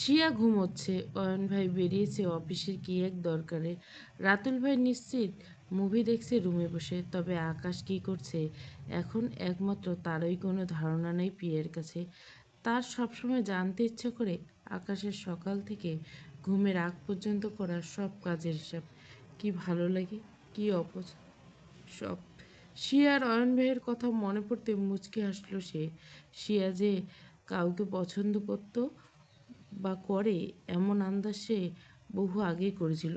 শিয়া ঘুমোচ্ছে, অয়ন ভাই বেরিয়েছে অফিসের কি এক দরকারে। রাতুল ভাই নিশ্চিত মুভি দেখছে রুমে বসে। তবে আকাশ কি করছে এখন একমাত্র তারই কোনো ধারণা নেই প্রিয়ের কাছে। তার সবসময় জানতে ইচ্ছে করে আকাশের সকাল থেকে ঘুমের আগ পর্যন্ত করা সব কাজের হিসাব। কি ভালো লাগে, কি সব। শিয়ার অয়ন ভাইয়ের কথা মনে পড়তে মুচকি হাসলো সে। শিয়া যে কাউকে পছন্দ করত বা করে এমন আন্দাজ সে বহু আগেই করেছিল।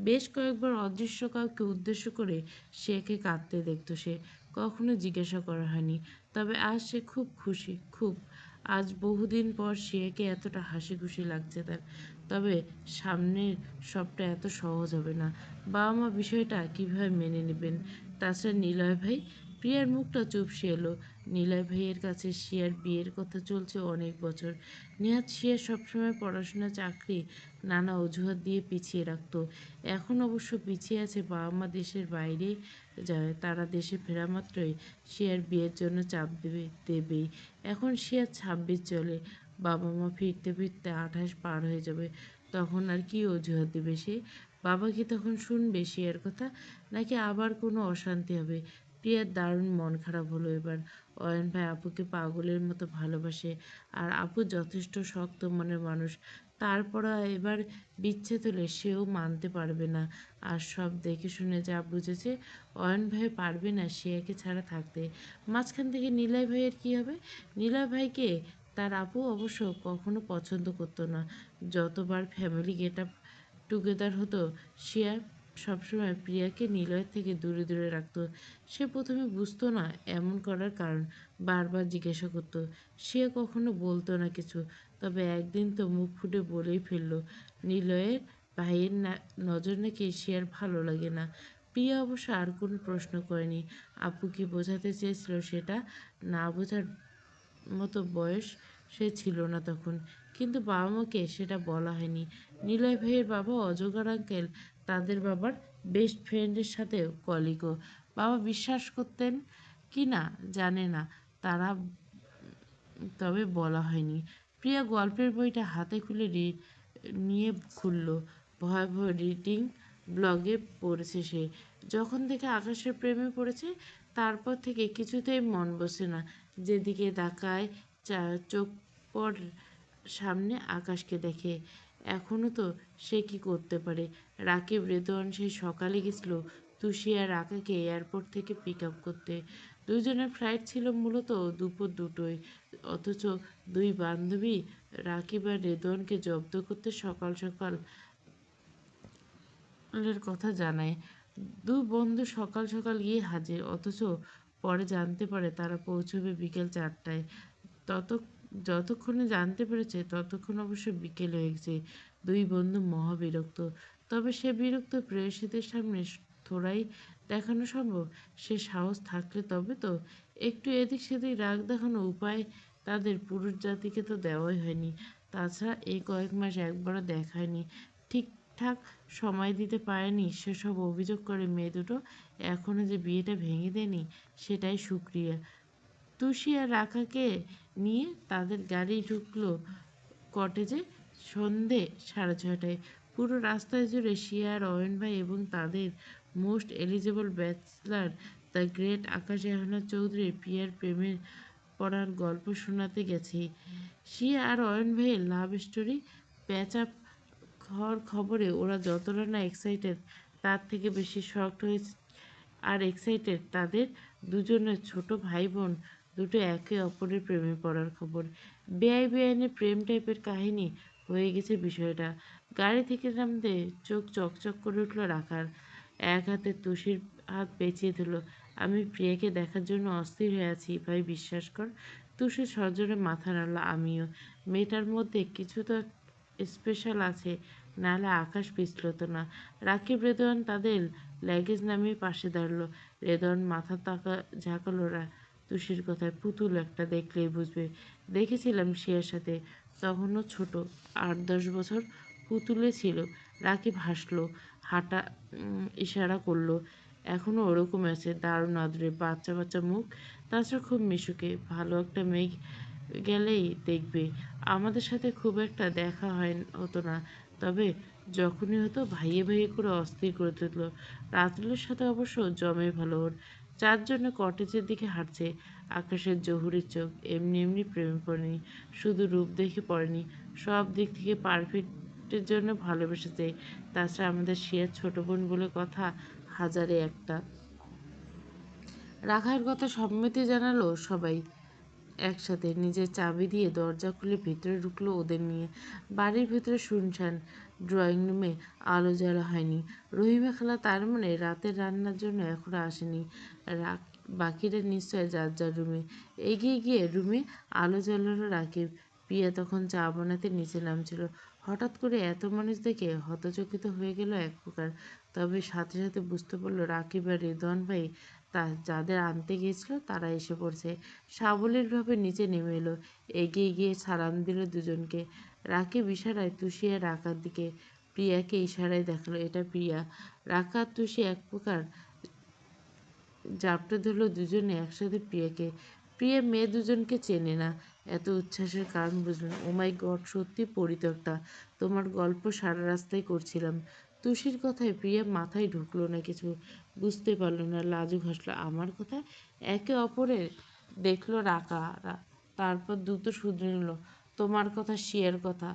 বেশ কয়েকবার অদৃশ্য কাউকে উদ্দেশ্য করে সে একে কাঁদতে দেখতো সে। কখনো জিজ্ঞাসা করা হয়নি। তবে আজ সে খুব খুশি, খুব। আজ বহুদিন পর শিয়াকে এতটা হাসি খুশি লাগছে তার। তবে সামনের সবটা এত সহজ হবে না। বাবা মা বিষয়টা কিভাবে মেনে নেবেন? তাছাড়া নিলয় ভাই, প্রিয়ার মুখটা চুপসে এলো। নিলয় ভাইয়ের কাছে শিয়ার বিয়ের কথা চলছে অনেক বছর। নেহাত শিয়া সবসময় পড়াশোনা, চাকরি, নানা অজুহাত দিয়ে পিছিয়ে রাখত। এখন অবশ্য পিছিয়ে আছে, বাবা মা দেশের বাইরে যায়। তারা দেশে ফেরা মাত্রই শিয়ার বিয়ের জন্য চাপ দেবেই। এখন শিয়ার 26 চলে। বাবা মা ফিরতে ফিরতে 28 পার হয়ে যাবে। তখন আর কি অজুহাত দেবে সে? বাবা কি তখন শুনবে শিয়ার কথা? নাকি আবার কোনো অশান্তি হবে? প্রিয়ার দারুণ মন খারাপ হলো এবার। অয়ন ভাই আপুকে পাগলের মতো ভালোবাসে। আর আপু যথেষ্ট শক্ত মনের মানুষ। তারপরও এবার বিচ্ছেদ হলে সেও মানতে পারবে না। আর সব দেখে শুনে যা বুঝেছে, অয়ন ভাই পারবে না শিয়াকে ছাড়া থাকতে। মাঝখান থেকে নিলয় ভাইয়ের কী হবে? নিলয় ভাইকে তার আপু অবশ্য কখনো পছন্দ করতো না। যতবার ফ্যামিলি গেট আপ টুগেদার হতো, শিয়া সবসময় প্রিয়াকে নিলয়ের থেকে দূরে দূরে রাখতো। সে প্রথমে বুঝতো না এমন করার কারণ। বারবার জিজ্ঞাসা করতো। সে কখনো বলতো না কিছু। তবে একদিন তো মুখ ফুটে বলেই ফেললো, নিলয়ের ভাইয়ের নজর নাকি শিয়ার ভালো লাগে না। প্রিয়া অবশ্য আর কোনো প্রশ্ন করেনি। আপু কি বোঝাতে চেয়েছিল সেটা না বোঝার মতো বয়স সে ছিল না তখন। কিন্তু বাবা মাকে সেটা বলা হয়নি। নিলয় ভাইয়ের বাবা অজগর আঙ্কেল তাদের বাবার বেস্ট ফ্রেন্ডের সাথেও কলিগও। বাবা বিশ্বাস করতেন কি না জানে না, তারা তবে বলা হয়নি। প্রিয়া গল্পের বইটা হাতে নিয়ে খুলল। ভয়াবহ রিডিং ব্লগে পড়েছে সে। যখন থেকে আকাশের প্রেমে পড়েছে তারপর থেকে কিছুতেই মন বসে না। যেদিকে তাকায় চোখ পর সামনে আকাশকে দেখে। এখনও তো সে কি করতে পারে? রাকিব রেদওয়ান সেই সকালে গেছিল তুষি আর আকাকে এয়ারপোর্ট থেকে পিক আপ করতে। দুজনের ফ্লাইট ছিল মূলত দুপুর 2টোয়। অথচ দুই বান্ধবী রাকিব আর রেদওয়ানকে জব্দ করতে সকাল সকাল এর কথা জানায়। দুই বন্ধু সকাল সকাল গিয়ে হাজির। অথচ পরে জানতে পারে তারা পৌঁছবে বিকেল 4টায়। তত যতক্ষণে জানতে পেরেছে ততক্ষণ অবশ্য বিকেল হয়ে গেছে। দুই বন্ধু মহা বিরক্ত। তবে সে বিরক্ত প্রেয়সীদের সামনে থোড়াই দেখানো সম্ভব? সে সাহস থাকলে তবে তো। একটু এদিক সেদিক রাগ দেখানো উপায় তাদের পুরুষ জাতিকে তো দেওয়াই হয়নি। তাছাড়া এই কয়েক মাস একবারও দেখায়নি, ঠিকঠাক সময় দিতে পারেনি, সেসব অভিযোগ করে মেয়ে দুটো। এখনও যে বিয়েটা ভেঙে দেয়নি সেটাই সুক্রিয়া। তুষি আর রাকাকে নিয়ে তাদের গাড়ি ঢুকলো কটেজে সন্ধে 6:30টায়। পুরো রাস্তায় জুড়ে শিয়া আর অয়ন ভাই এবং তাদের most eligible bachelor the great Akash Rehana Chowdhury প্রিয়ার প্রেমের পড়ার গল্প শোনাতে গেছে। শিয়া আর অয়ন ভাইয়ের লাভ স্টোরি প্যাচ আপ হওয়ার খবরে ওরা যতটা না এক্সাইটেড, তার থেকে বেশি শকড হয়েছে আর এক্সাইটেড তাদের দুজনের ছোট ভাই বোন দুটো একে অপরের প্রেমে পড়ার খবর। বেআইনে প্রেম টাইপের কাহিনী হয়ে গেছে বিষয়টা। গাড়ি থেকে নামতে চোখ চকচক করে উঠল রাখার। এক হাতে তুষির হাত পেঁচিয়ে দিল। আমি প্রিয়াকে দেখার জন্য অস্থির হয়ে আছি ভাই, বিশ্বাস কর। তুষি সজোরে মাথা নাড়ল। আমিও। মেয়েটার মধ্যে কিছু তো স্পেশাল আছে, নাহলে আকাশ পিছলতো না। রাকিব রেদওয়ান তাদের লাগেজ নামিয়ে পাশে দাঁড়ালো। রেদওয়ান মাথা ঝাঁকালো তুষির কথায়। পুতুল একটা, দেখলেই বুঝবে। দেখেছিলাম শিয়ার সাথে, তখনও ছোট, 8-10 বছর। পুতুলে ছিল। রাকিব হাসলো, হাঁটা ইশারা করলো। এখনও ওরকম আছে, দারুণ আদুরে, বাচ্চা বাচ্চা মুখ। তাছাড়া খুব মিশুকে, ভালো একটা মেয়ে গেলেই দেখবে। আমাদের সাথে খুব একটা দেখা হতো না, তবে যখনই হতো ভাইয়ে ভাইয়ে করে অস্থির করে তুলল। রাতুলের সাথে অবশ্য জমে ভালো ওর। চারজনে কটেজের দিকে হাঁটছে। আকাশের জহুরি চোখ এমনি এমনি প্রেমে পড়েনি, শুধু রূপ দেখে পড়েনি, সব দিক থেকে পারফেক্টের জন্য ভালোবেসেছে। তাছাড়া আমাদের শিয়ার ছোট বোন বলে কথা, হাজারে একটা। রাখার কথা সম্মতি জানালো সবাই একসাথে। নিজের চাবি দিয়ে দরজা খুলে ভিতরে ঢুকলো ওদের নিয়ে। বাড়ির ভিতরে শুনশান। ড্রয়িং রুমে আলো জ্বালা হয়নি। রহিমা খালা তার মানে রাতের রান্নার জন্য এখনো আসেনি। বাকিরা নিশ্চয় যার যার রুমে। এগিয়ে গিয়ে রুমে আলো জ্বালালো রাকিব। প্রিয়া তখন চা বানাতে নিচে নামছিল। হঠাৎ করে এত মানুষ দেখে হতচকিত হয়ে গেল এক প্রকার। তবে সাথে সাথে বুঝতে পারল রাকিব আর রেদওয়ান ভাই যাদের আনতে গিয়েছিল তারা এসে পড়ছে। সাবলীলভাবে নিচে নেমে এলো, এগিয়ে গিয়ে সালাম দিল দুজনকে। রাকিব ইশারায় তুষি আর রাকার দিকে, প্রিয়াকে ইশারায় দেখালো এটা প্রিয়া। রাকা আর তুষি এক প্রকার জাপটে ধরল দুজনে একসাথে প্রিয়াকে। প্রিয়া মেয়ে দুজনকে চেনে না। এত উচ্ছ্বাসের কারণ বুঝলেন। ও মাই গড, সত্যি পরিত্যক্তা। তোমার গল্প সারা রাস্তায় করছিলাম। তুষির কথায় প্রিয়া মাথায় ঢুকলো না কিছু, বুঝতে পারল না, লাজুক হাসলো। আমার কথা? একে অপরের দেখলো রাকারা, তারপর দ্রুত শুধরে নিল। তোমার কথা, শিয়ার কথা।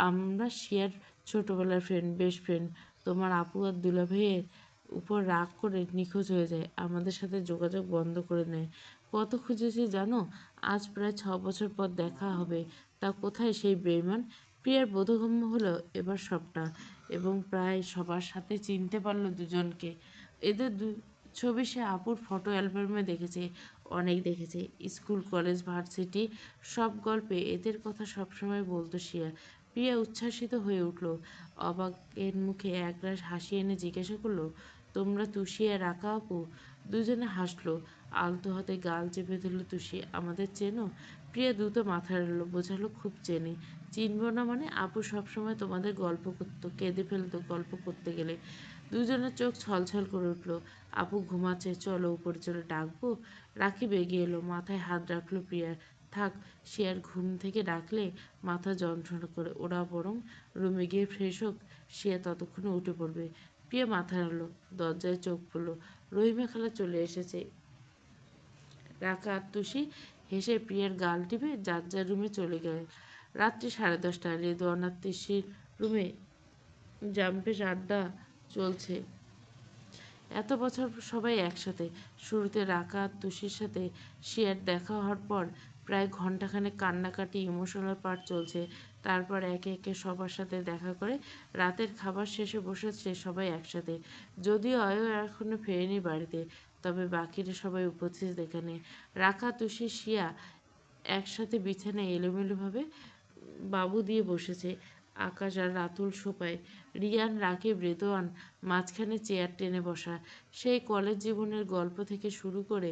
আমরা শিয়ার ছোটবেলার ফ্রেন্ড, বেস্ট ফ্রেন্ড। তোমার আপু আর দুলাভাইয়ের উপর রাগ করে নিখোঁজ হয়ে যায়, আমাদের সাথে যোগাযোগ বন্ধ করে নেয়। কত খুঁজেছি জানো? আজ প্রায় 6 বছর পর দেখা হবে, তা কোথায় সেই বেইমান? প্রিয়ার বোধগম্য হলো এবার সবটা, এবং প্রায় সবার সাথে চিনতে পারলো দুজনকে। এদের ছবি সে আপুর ফটো অ্যালবামে দেখেছে, অনেক দেখেছে। স্কুল, কলেজ, ভার্সিটি সব গল্পে এদের কথা সবসময় বলতো শিয়া। প্রিয়া উচ্ছ্বাসিত হয়ে উঠল। অবাকের মুখে একরাশ হাসি এনে জিজ্ঞাসা করলো, তোমরা তুষি আর রাকা আপু? দুজনে হাসলো। আলতো হাতে গাল চেপে ধরল তুষি। আমাদের চেনো? প্রিয়া দ্রুত মাথা নাড়ল, বোঝালো খুব চেনে। চিনব না মানে? আপু সবসময় তোমাদের গল্প করতো, কেঁদে ফেলতো গল্প করতে গেলে। দুজনের চোখ ছলছল করে উঠল। আপু ঘুমাচ্ছে, চলো উপরে চলে ডাকবো? রাকিব এগিয়ে এলো, মাথায় হাত রাখলো প্রিয়ার। থাক, সে আর ঘুম থেকে ডাকলে মাথা যন্ত্রণা করে, ওরা বরং রুমে গিয়ে ফ্রেশ হোক, সে ততক্ষণে উঠে পড়বে। প্রিয়া মাথা নাড়ল, দরজায় চোখ পড়ল। রহিমা খালা চলে এসেছে। রাকা আর তুষি হেসে প্রিয়ার গাল টিপে যার যার রুমে চলে গেল। রাত্রি 10:30। রেদওয়ান আর তিশির রুমে জাম্পেশ আড্ডা চলছে। এত বছর সবাই একসাথে। শুরুতে রাকা আর তুষির সাথে শিয়ার দেখা হওয়ার পর প্রায় ঘন্টাখানেক কান্নাকাটি, ইমোশনাল পার্ট চলছে। তারপর একে একে সবার সাথে দেখা করে রাতের খাবার শেষে বসেছে সবাই একসাথে। যদিও অয়ও এখনো ফেরেনি বাড়িতে, তবে বাকিরা সবাই উপস্থিত এখানে। রাকা, তুষি, শিয়া একসাথে বিছানায় এলোমেলোভাবে বাবু দিয়ে বসেছে। আকাশ আর রাতুল সোফায়, রিয়ান, রাকিব, রেদওয়ান মাঝখানে চেয়ার টেনে বসা। সেই কলেজ জীবনের গল্প থেকে শুরু করে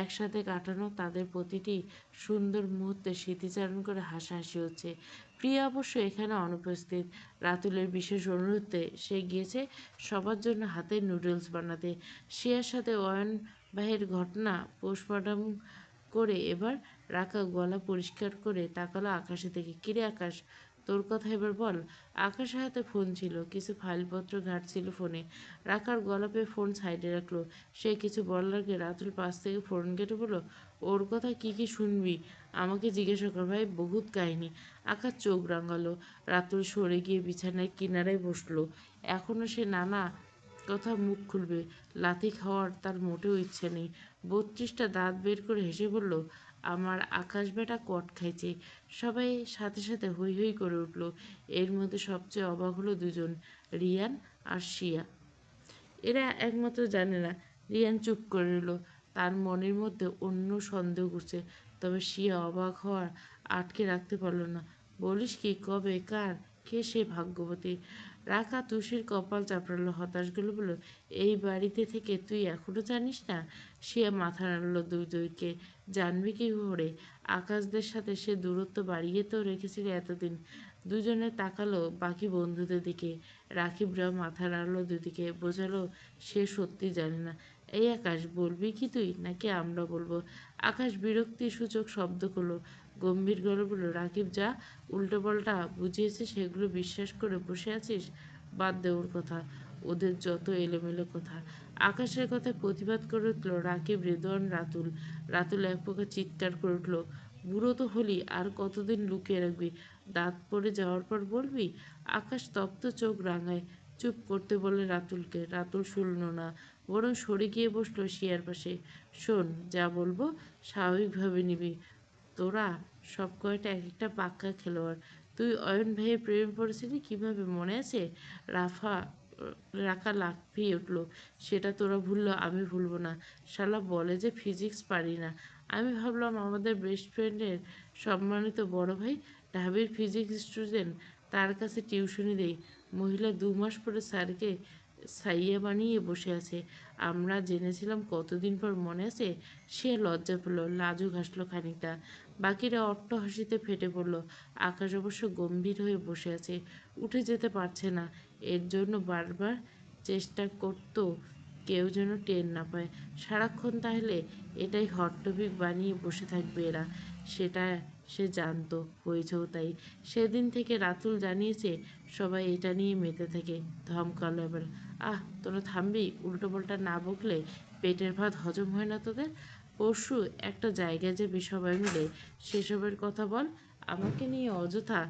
একসাথে কাটানো তাদের প্রতিটি সুন্দর মুহূর্তে স্মৃতিচারণ করে হাসাহাসি হচ্ছে। প্রিয়া অবশ্য এখানে অনুপস্থিত। রাতুলের বিশেষ অনুরোধে সে গিয়েছে সবার জন্য হাতের নুডলস বানাতে। শিয়ার সাথে অয়ন ভাইয়ের ঘটনা পোস্টমর্টম করে এবার রাকা গলা পরিষ্কার করে তাকালো আকাশের দিকে। কিরে আকাশ, তোর কথা এবার বল। আকাশের হাতে ফোন ছিল, কিছু ফাইলপত্র ঘাঁটছিল ফোনে। রাকার গলা পেয়ে ফোন সাইডে রাখলো। সে কিছু বলার আগে রাতুল পাশ থেকে ফোন কেটে বলল, ওর কথা কি কি শুনবি? আমাকে জিজ্ঞাসা কর ভাই, বহুত কাহিনী। আকাশ চোখ রাঙালো। রাতুল সরে গিয়ে বিছানায় কিনারায় বসলো। এখনো সে নানা কথা মুখ খুলবে, লাথি খাওয়ার তার মোটেও ইচ্ছে নেই। 32টা দাঁত বের করে হেসে বলল, আমার আকাশ বেটা কট খাইছে। সবাই সাথে সাথে হৈ হৈ করে উঠল। এর মধ্যে সবচেয়ে অবাক হলো দুজন, রিয়ান আর শিয়া। এরা একমাত্র জানে না। রিয়ান চুপ করে রইল, তার মনের মধ্যে অন্য সন্দেহ করছে। তবে শিয়া অবাক হওয়ার আটকে রাখতে পারল না। বলিস কি, কবে, কার, কে সে ভাগ্যবতী? রাকা তুষির কপাল চাপড়ালো, হতাশ গেল বলল, এই বাড়িতে থেকে তুই এখনো জানিস না? শিয়া মাথা নাড়ল দুইকে। জানবি কি করে? আকাশদের সাথে সে দূরত্ব বাড়িয়ে তো রেখেছিল এতদিন। দুজনে তাকালো বাকি বন্ধুদের দিকে। রাকিবরাও মাথা নাড়ল দুদিকে, বোঝালো সে সত্যি জানে না। এই আকাশ, বলবি কি তুই, নাকি আমরা বলবো? আকাশ বিরক্তি সূচক শব্দ করলো, গম্ভীর গলা বলল, রাকিব যা উল্টোপাল্টা বুঝিয়েছে সেগুলো বিশ্বাস করে বসে আছিস? বাদ দে ওর কথা, ওদের যত এলোমেলো কথা। আকাশের কথায় প্রতিবাদ করে উঠল রাকিব, রেদওয়ান, রাতুল। রাতুল এক প্রকার চিৎকার করে উঠল, বুড়ো তো হলি, আর কতদিন লুকিয়ে রাখবি? দাঁত পড়ে যাওয়ার পর বলবি? আকাশ তপ্ত চোখ রাঙায়। চুপ করতে বলে রাতুলকে। রাতুল শুনল না, বরং সরে গিয়ে বসলো শিয়ার পাশে। শোন, যা বলবো স্বাভাবিকভাবে নিবি। তোরা সব কয়টা এক একটা পাক্কা খেলোয়াড়। তুই অয়ন ভাইয়ের প্রেমে পড়েছিলি কিভাবে মনে আছে? রাফা রাকা লাফিয়ে উঠল, সেটা তোরা ভুললো, আমি ভুলবো না। শালা বলে যে ফিজিক্স পারি না। আমি ভাবলাম আমাদের বেস্ট ফ্রেন্ডের সম্মানিত বড় ভাই, ঢাবির ফিজিক্স স্টুডেন্ট, তার কাছে টিউশনি দেই। মহিলা 2 মাস পরে স্যারকে সাইয়া বানিয়ে বসে আছে। আমরা জেনেছিলাম কতদিন পর, মনে আছে? সে লজ্জা পেল, লাজুক হাসলো খানিকটা। বাকিরা অট্ট হাসিতে ফেটে পড়ল। আকাশ অবশ্য গম্ভীর হয়ে বসে আছে, উঠে যেতে পারছে না। এর জন্য বারবার চেষ্টা করত কেউ যেন টের না পায়। সারাক্ষণ তাহলে এটাই হট টপিক বানিয়ে বসে থাকবে এরা, সেটা সে জানতো, হয়েছেও তাই। সেদিন থেকে রাতুল জানিয়েছে সবাই এটা নিয়ে মেতে থাকে। ধমকালো এবার, তোরা থামবি? উল্টোপাল্টা না বকলে পেটের ভাত হজম হয় না তোদের? পরশু একটা জায়গায় যাবি সবাই মিলে, সেসবের কথা বল। আমাকে নিয়ে অযথা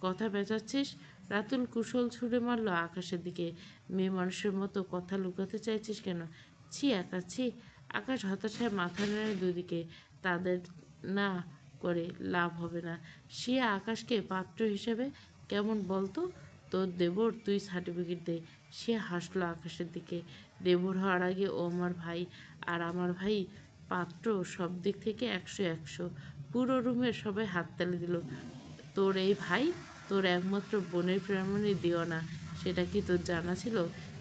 কথা পেঁচাচ্ছিস? রাতুল কুশল ছুঁড়ে মারল আকাশের দিকে। মেয়ে মানুষের মতো কথা লুকাতে চাইছিস কেন? ছি আকাশ, ছি। আকাশ হতাশায় মাথা নেড়ে দুদিকে। তাদের না করে লাভ হবে না। সে আকাশকে পাত্র হিসেবে কেমন বলতো? তোর দেবর, তুই সার্টিফিকেট দে। সে হাসলো আকাশের দিকে। দেবর হওয়ার আগে ও আমার ভাই, আর আমার ভাই পাত্র। সব দিক থেকে 100-100। পুরো রুমের সবাই হাততালি দিল। তোর এই ভাই তোর একমাত্র বোনের প্রেমে দিওয়ানা, সেটা কি তোর জানা ছিল?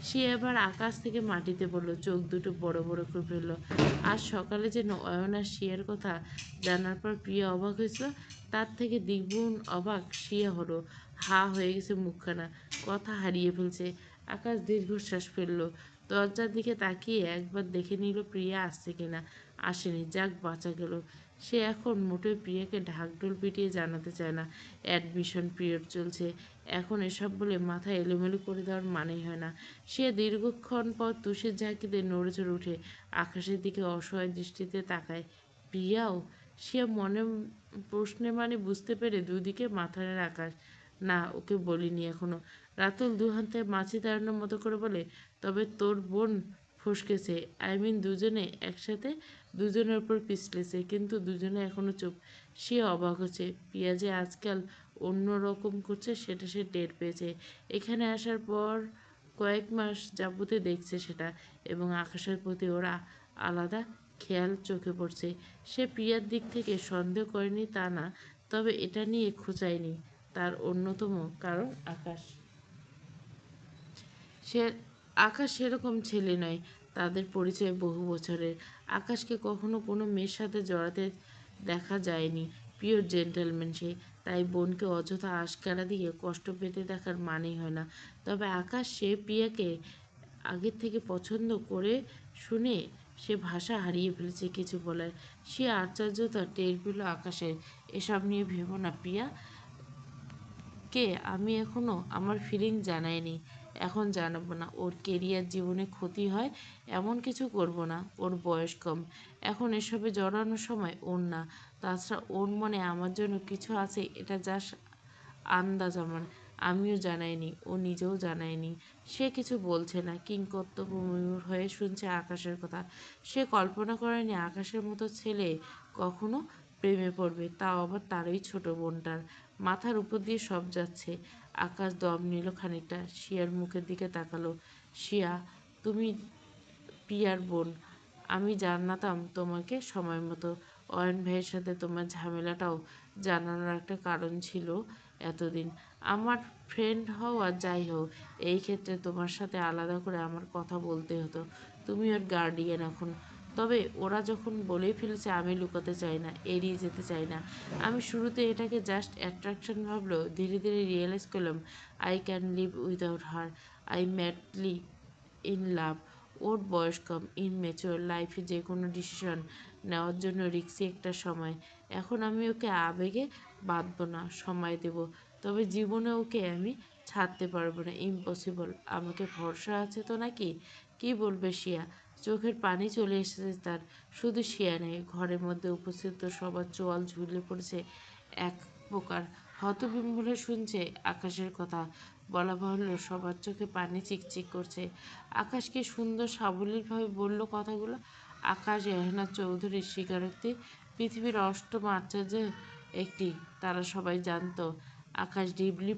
সে এবার আকাশ থেকে মাটিতে পড়ল, চোখ দুটো বড় বড় করে ফেলল। আজ সকালে যেন অয়ন আর শিয়ার কথা জানার পর প্রিয়া অবাক হয়েছিল, তার থেকে দ্বিগুণ অবাক শিয়া হলো। হা হয়ে গেছে মুখখানা, কথা হারিয়ে ফেলছে। আকাশ দীর্ঘশ্বাস ফেলল। দরজার দিকে তাকিয়ে একবার দেখে নিল প্রিয়া আসছে কিনা। আসেনি, যাক বাঁচা গেল। সে এখন মোটেই প্রিয়াকে ঢাকঢোল পিটিয়ে জানাতে চায় না অ্যাডমিশন পিরিয়ড চলছে। এখন এসব বলে মাথা এলোমেলো করে দেওয়ার মানেই হয় না। সে দীর্ঘক্ষণ পর তুষের ঝাঁকিতে নড়েচড়ে উঠে আকাশের দিকে অসহায় দৃষ্টিতে তাকায়। প্রিয়াও? সে মনে প্রশ্নে মানে বুঝতে পেরে দুদিকে মাথা নেড়ে আকাশ। না, ওকে বলিনি এখনো। রাতুল দুহাতে মাছি তাড়ানোর মতো করে বলে, তবে তোর বোন ফসকেছে। আই মিন দুজনে একসাথে দুজনের উপর পিছলেছে, কিন্তু দুজনে এখনো চুপ। সে অবাক হচ্ছে পিয়া যে আজকাল অন্য রকম করছে সেটা সে টের পেয়েছে। এখানে আসার পর কয়েক মাস যাবতে দেখছে সেটা, এবং আকাশের প্রতি ওরা আলাদা খেয়াল চোখে পড়ছে। সে প্রিয়ার দিক থেকে সন্দেহ করেনি তা না, তবে এটা নিয়ে খোঁচায়নি। তার অন্যতম কারণ আকাশ। সে আকাশ সেরকম ছেলে নয়। তাদের পরিচয় বহু বছরের। আকাশকে কখনো কোনো মেয়ের সাথে জড়াতে দেখা যায়নি। পিওর জেন্টেলম্যান সে। তাই বোনকে অযথা আশকারা দিয়ে কষ্ট পেতে দেখার মানেই হয় না। তবে আকাশ, সে প্রিয়াকে আগের থেকে পছন্দ করে শুনে সে ভাষা হারিয়ে ফেলেছে কিছু বলার। সে আশ্চর্যতা টের পেল আকাশের। এসব নিয়ে ভেবো না প্রিয়া, কে আমি এখনো আমার ফিলিং জানাইনি। এখন জানাবো না। ওর কেরিয়ার জীবনে ক্ষতি হয় এমন কিছু করব না। ওর বয়স কম, এখন এসবে জড়ানোর সময় ওর না। তাছাড়া ওর মনে আমার জন্য কিছু আছে, এটা জাস্ট আন্দাজ আমার। আমিও জানাইনি, ও নিজেও জানায়নি। সে কিছু বলছে না, কিংকর্তব্য ময়ূর হয়ে শুনছে আকাশের কথা। সে কল্পনা করেনি আকাশের মতো ছেলে কখনো প্রেমে পড়বে, তাও আবার তারই ছোট বোনটার। মাথার উপর দিয়ে সব যাচ্ছে। আকাশ দম নিল খানিকটা, শিয়ার মুখের দিকে তাকালো। শিয়া, তুমি পিয়ার বোন। আমি জানাতাম তোমাকে সময় মতো। অয়ন ভাইয়ের সাথে তোমার ঝামেলাটাও জানানোর একটা কারণ ছিল এতদিন। আমার ফ্রেন্ড হও আর যাই হও, এই ক্ষেত্রে তোমার সাথে আলাদা করে আমার কথা বলতে হতো। তুমি ওর গার্ডিয়ান এখন। তবে ওরা যখন বলেই ফেলেছে, আমি লুকাতে চাই না, এড়িয়ে যেতে চাই না। আমি শুরুতে এটাকে জাস্ট অ্যাট্রাকশন ভাবলেও ধীরে ধীরে রিয়েলাইজ করলাম I can live without her. I madly in love. ওর বয়স কম, ইনম্যাচিওর, লাইফে যে কোনো ডিসিশন নেওয়ার জন্য রিস্কি একটা সময়। এখন আমি ওকে আবেগে বাঁধবো না, সময় দেব, তবে জীবনে ওকে আমি ছাড়তে পারবো না, ইম্পসিবল। আমাকে ভরসা আছে তো নাকি? কি বলবে শিয়া? চোখের পানি চলে এসেছে তার। শুধু শিয়া নেই, ঘরের মধ্যে উপস্থিত সবার চোয়াল ঝুলে পড়েছে এক প্রকার। হতবিম্বলে শুনছে আকাশের কথা। বলা বাহুল্য, সবার চোখে পানি চিকচিক করছে। আকাশ কি সুন্দর সাবলীলভাবে বলল কথাগুলো। আকাশ এহনা চৌধুরীর স্বীকারোক্তি পৃথিবীর অষ্টম আশ্চর্য একটি, তারা সবাই জানতো। আকাশ ডিপলি,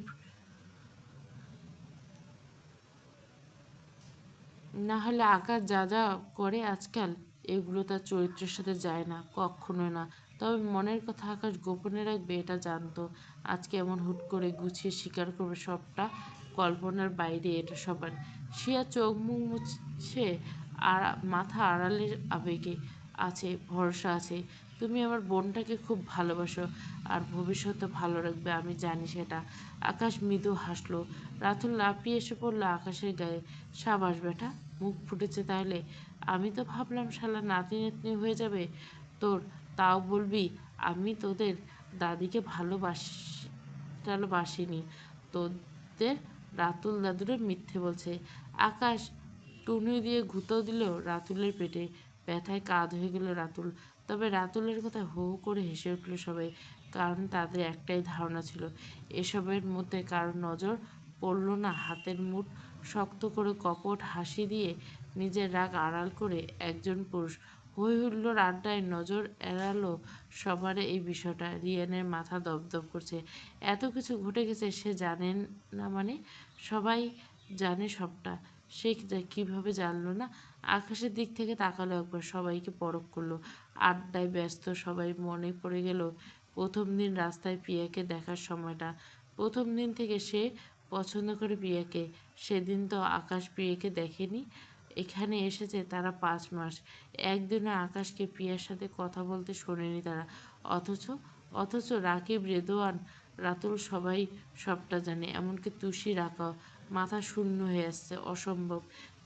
না হলে আকাশ যা যা করে আজকাল, এগুলো তার চরিত্রের সাথে যায় না, কখনো না। তবে মনের কথা আকাশ গোপনে রাখবে এটা জানতো। আজকে এমন হুট করে গুছিয়ে স্বীকার করবে সবটা কল্পনার বাইরে, এটা সবার। শিয়া চোখ মুখ মুছে আর মাথা আড়ালের আবেগে আছে, ভরসা আছে। তুমি আমার বোনটাকে খুব ভালোবাসো আর ভবিষ্যতে ভালো রাখবে, আমি জানি সেটা। আকাশ মৃদু হাসলো। রাতুল লাফিয়ে এসে পড়লো আকাশের গায়ে। সাবাস বেটা, মুখ ফুটেছে তাহলে। আমি তো ভাবলাম শালা নাতি নাতনি হয়ে যাবে তোর, তাও বলবি আমি তোদের দাদিকে ভালোবাসিনি। তোদের রাতুল দাদুরে মিথ্যে বলছে। আকাশ টুনি দিয়ে গুঁতো দিল রাতুলের পেটে। ব্যথায় কাঁদ হয়ে গেল রাতুল। তবে রাতুলের কথা হো হো করে হেসে উঠল সবাই, কারণ তাদের একটাই ধারণা ছিল এসবের মধ্যে কারো নজর পড়ল না। হাতের মুঠ শক্ত করে কপট হাসি দিয়ে নিজের রাগ আড়াল করে একজন পুরুষ হই হুল্লোড় আড্ডায় নজর এড়ালো সবার এই বিষয়টা। রিয়ানের মাথা দপদপ করছে। এত কিছু ঘটে গেছে সে জানেন না মানে? সবাই জানে সবটা, সে কিভাবে জানলো না? আকাশের দিক থেকে তাকালো একবার, সবাইকে পরখ করলো। আড্ডায় ব্যস্ত সবাই, মনে পড়ে গেল প্রথম দিন রাস্তায় প্রিয়াকে দেখার সময়টা। প্রথম দিন থেকে সে পছন্দ করে প্রিয়াকে। সেদিন তো আকাশ প্রিয়াকে দেখেনি, এখানে এসেছে তারা 5 মাস। একদিনও আকাশকে প্রিয়ার সাথে কথা বলতে শোনেনি তারা। অথচ অথচ রাকিব, রেদোয়ান, রাতুল সবাই সবটা জানে, এমনকি তুষি, রাকাও। মাথা শূন্য হয়ে আসছে, অসম্ভব।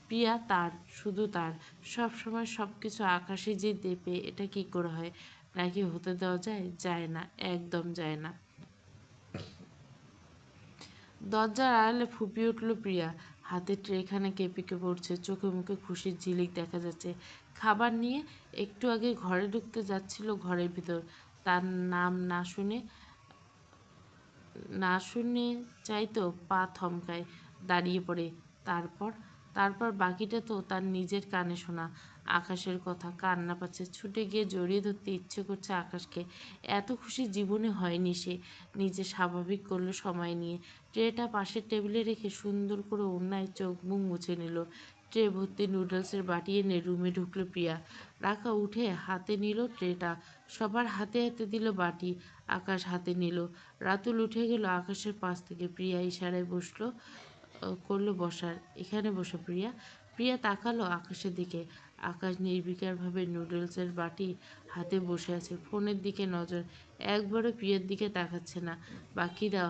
প্রিয়া তার, শুধু তার, সব সময় সব কিছু। আকাশে যে দেবে, এটা কি করে হয়? নাকি হতে দেওয়া যায়? যায় না, একদম যায় না। দরজার আড়ালে ফুঁপিয়ে উঠল প্রিয়া। হাতের ট্রেখানা কেঁপে পড়ছে, চোখে মুখে খুশির ঝিলিক দেখা যাচ্ছে। খাবার নিয়ে একটু আগে ঘরে ঢুকতে যাচ্ছিল ঘরের ভিতর। তার নাম না শুনে চাইতো পা থমকায়, দাঁড়িয়ে পড়ে। তারপর তারপর বাকিটা তো তার নিজের কানে শোনা। আকাশের কথা, কান্না পাচ্ছে, ছুটে গিয়ে জড়িয়ে ধরতে ইচ্ছে করছে আকাশকে। এত খুশি জীবনে হয়নি সে। নিজে স্বাভাবিক করলো সময় নিয়ে। ট্রেটা পাশের টেবিলে রেখে সুন্দর করে ওড়নায় চোখ মুখ মুছে নিল। ট্রে ভর্তি নুডলসের বাটি এনে রুমে ঢুকলো প্রিয়া। রাখা উঠে হাতে নিল ট্রেটা। সবার হাতে হাতে দিল বাটি। আকাশ হাতে নিল। রাতুল উঠে গেল আকাশের পাশ থেকে। প্রিয়া ইশারায় করলো বসার। এখানে বসো প্রিয়া। প্রিয়া তাকালো আকাশের দিকে। আকাশ নির্বিকারভাবে নুডলসের বাটি হাতে বসে আছে, ফোনের দিকে নজর। একবারও প্রিয়ার দিকে তাকাচ্ছে না। বাকিরা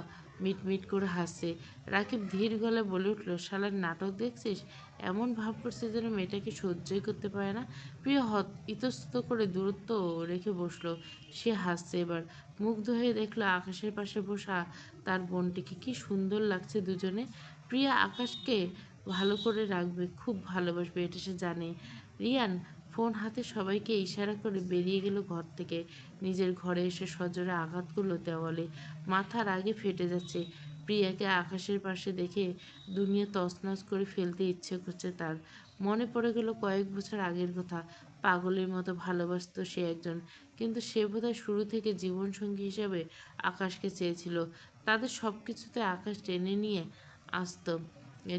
মিটমিট করে হাসছে। রাকিব ধীর গলায় বলে উঠল, শালার নাটক দেখছিস? এমন ভাব করছে যেন মেয়েটাকে সহ্যই করতে পারে না। প্রিয় ইতস্তত করে দূরত্ব রেখে বসলো। সে হাসছে এবার। মুগ্ধ হয়ে দেখলো আকাশের পাশে বসা তার বোনটিকে। কি সুন্দর লাগছে দুজনে। প্রিয়া আকাশকে ভালো করে রাখবে, খুব ভালোবাসবে, এটা সে জানে। রিয়ান ফোন হাতে সবাইকে ইশারা করে বেরিয়ে গেল ঘর থেকে। নিজের ঘরে এসে সজোরে আঘাত করলো দেওয়ালে। মাথার আগে ফেটে যাচ্ছে। প্রিয়াকে আকাশের পাশে দেখে দুনিয়া তছনছ করে ফেলতে ইচ্ছে করছে তার। মনে পড়ে গেল কয়েক বছর আগের কথা। পাগলের মতো ভালোবাসতো সে একজন, কিন্তু সে বোধহয় শুরু থেকে জীবনসঙ্গী হিসেবে আকাশকে চেয়েছিল। তাদের সব কিছুতে আকাশ টেনে নিয়ে আসতো।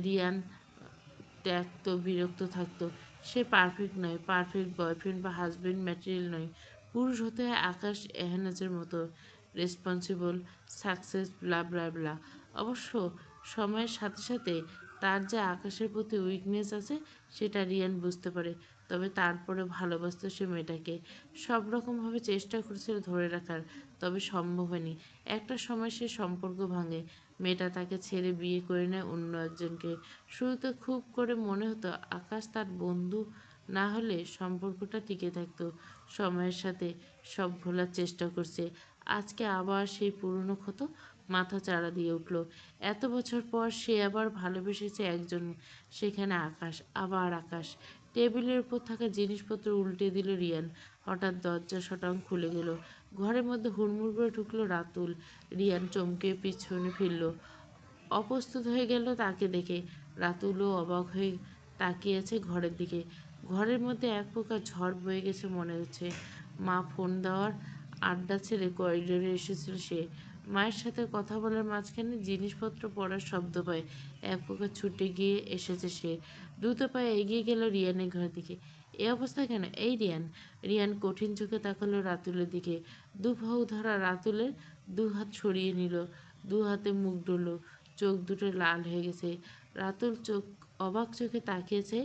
রিয়ান ত্যাক্ত, বিরক্ত থাকতো। সে পারফেক্ট নয়, পারফেক্ট বয়ফ্রেন্ড বা হাজবেন্ড ম্যাটেরিয়াল নয়। পুরুষ হতে হয় আকাশ এহনাজের মতো, রেসপন্সিবল, সাকসেস, ব্লা ব্লা ব্লা। অবশ্য সময়ের সাথে সাথে তার যে আকাশের প্রতি উইকনেস আছে সেটা রিয়ান বুঝতে পারে। তবে তারপরে ভালোবাসত সে মেয়েটাকে। সব রকমভাবে চেষ্টা করেছিল ধরে রাখার, তবে সম্ভব হয়নি। একটা সময় সে সম্পর্ক ভাঙে। মেয়েটা তাকে ছেড়ে বিয়ে করে নেয় অন্য একজনকে। শুরুতে খুব করে মনে হতো আকাশ তার বন্ধু না হলে সম্পর্কটা টিকে থাকতো। সময়ের সাথে সব ভোলার চেষ্টা করছে। আজকে আবার সেই পুরনো ক্ষত মাথা চাড়া দিয়ে উঠল। এত বছর পর সে আবার ভালোবেসেছে একজন, সেখানে আকাশ, আবার আকাশ। টেবিলের উপর থাকা জিনিসপত্র উল্টে দিল রিয়ান। হঠাৎ দরজা সটাং খুলে গেল। ঘরের মধ্যে হুড়মুড় করে ঢুকলো রাতুল। রিয়ান চমকে পিছনে ফিরল, অপ্রস্তুত হয়ে গেল তাকে দেখে। রাতুলও অবাক হয়ে তাকিয়ে আছে ঘরের দিকে। ঘরের মধ্যে এক প্রকার ঝড় বয়ে গেছে মনে হচ্ছে। মা ফোন দেওয়ার আড্ডা ছেড়ে করিডোরে এসেছিল সে। মায়ের সাথে কথা বলার মাঝখানে জিনিসপত্র পড়ার শব্দ পায়। এক প্রকার ছুটে গিয়ে এসেছে সে। দ্রুত পায়ে এগিয়ে গেল রিয়ানের ঘরের দিকে। এ অবস্থা কেন? এই রিয়ান। রিয়ান কঠিন চোখে তাকালো রাতুলের দিকে। দুবাহু ধরা রাতুলের দু হাত সরিয়ে নিল। দু হাতে মুখ ডলল। চোখ দুটো লাল হয়ে গেছে। রাতুল অবাক চোখে তাকিয়েছে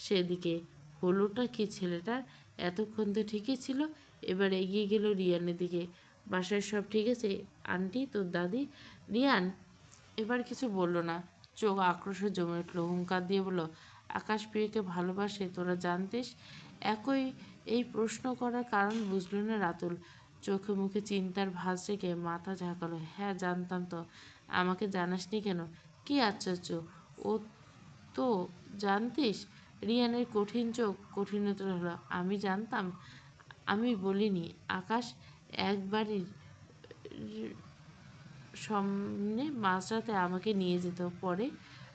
সেদিকে। হলোটা কি ছেলেটার? এতক্ষণ তো ঠিকই ছিল। এবার এগিয়ে গেল রিয়ানের দিকে। বাসায় সব ঠিক আছে? আন্টি, তোর দাদি? রিয়ান এবার কিছু বলল না। চোখ আক্রোশে জমে উঠল। হুঙ্কার দিয়ে বলল, আকাশ প্রিয়কে ভালোবাসে তোরা জানতিস? একই এই প্রশ্ন করার কারণ বুঝল না রাতুল। চোখে মুখে চিন্তার ভাঁজ রেখে মাথা ঝাঁকালো। হ্যাঁ জানতাম তো। আমাকে জানাসনি কেন? কি আশ্চর্য, ও তো জানতিস? রিয়ানের কঠিন চোখ কঠিনতর হলো। আমি জানতাম? আমি বলিনি। আকাশ একবারই সামনে মাঝরাতে আমাকে নিয়ে যেত। পরে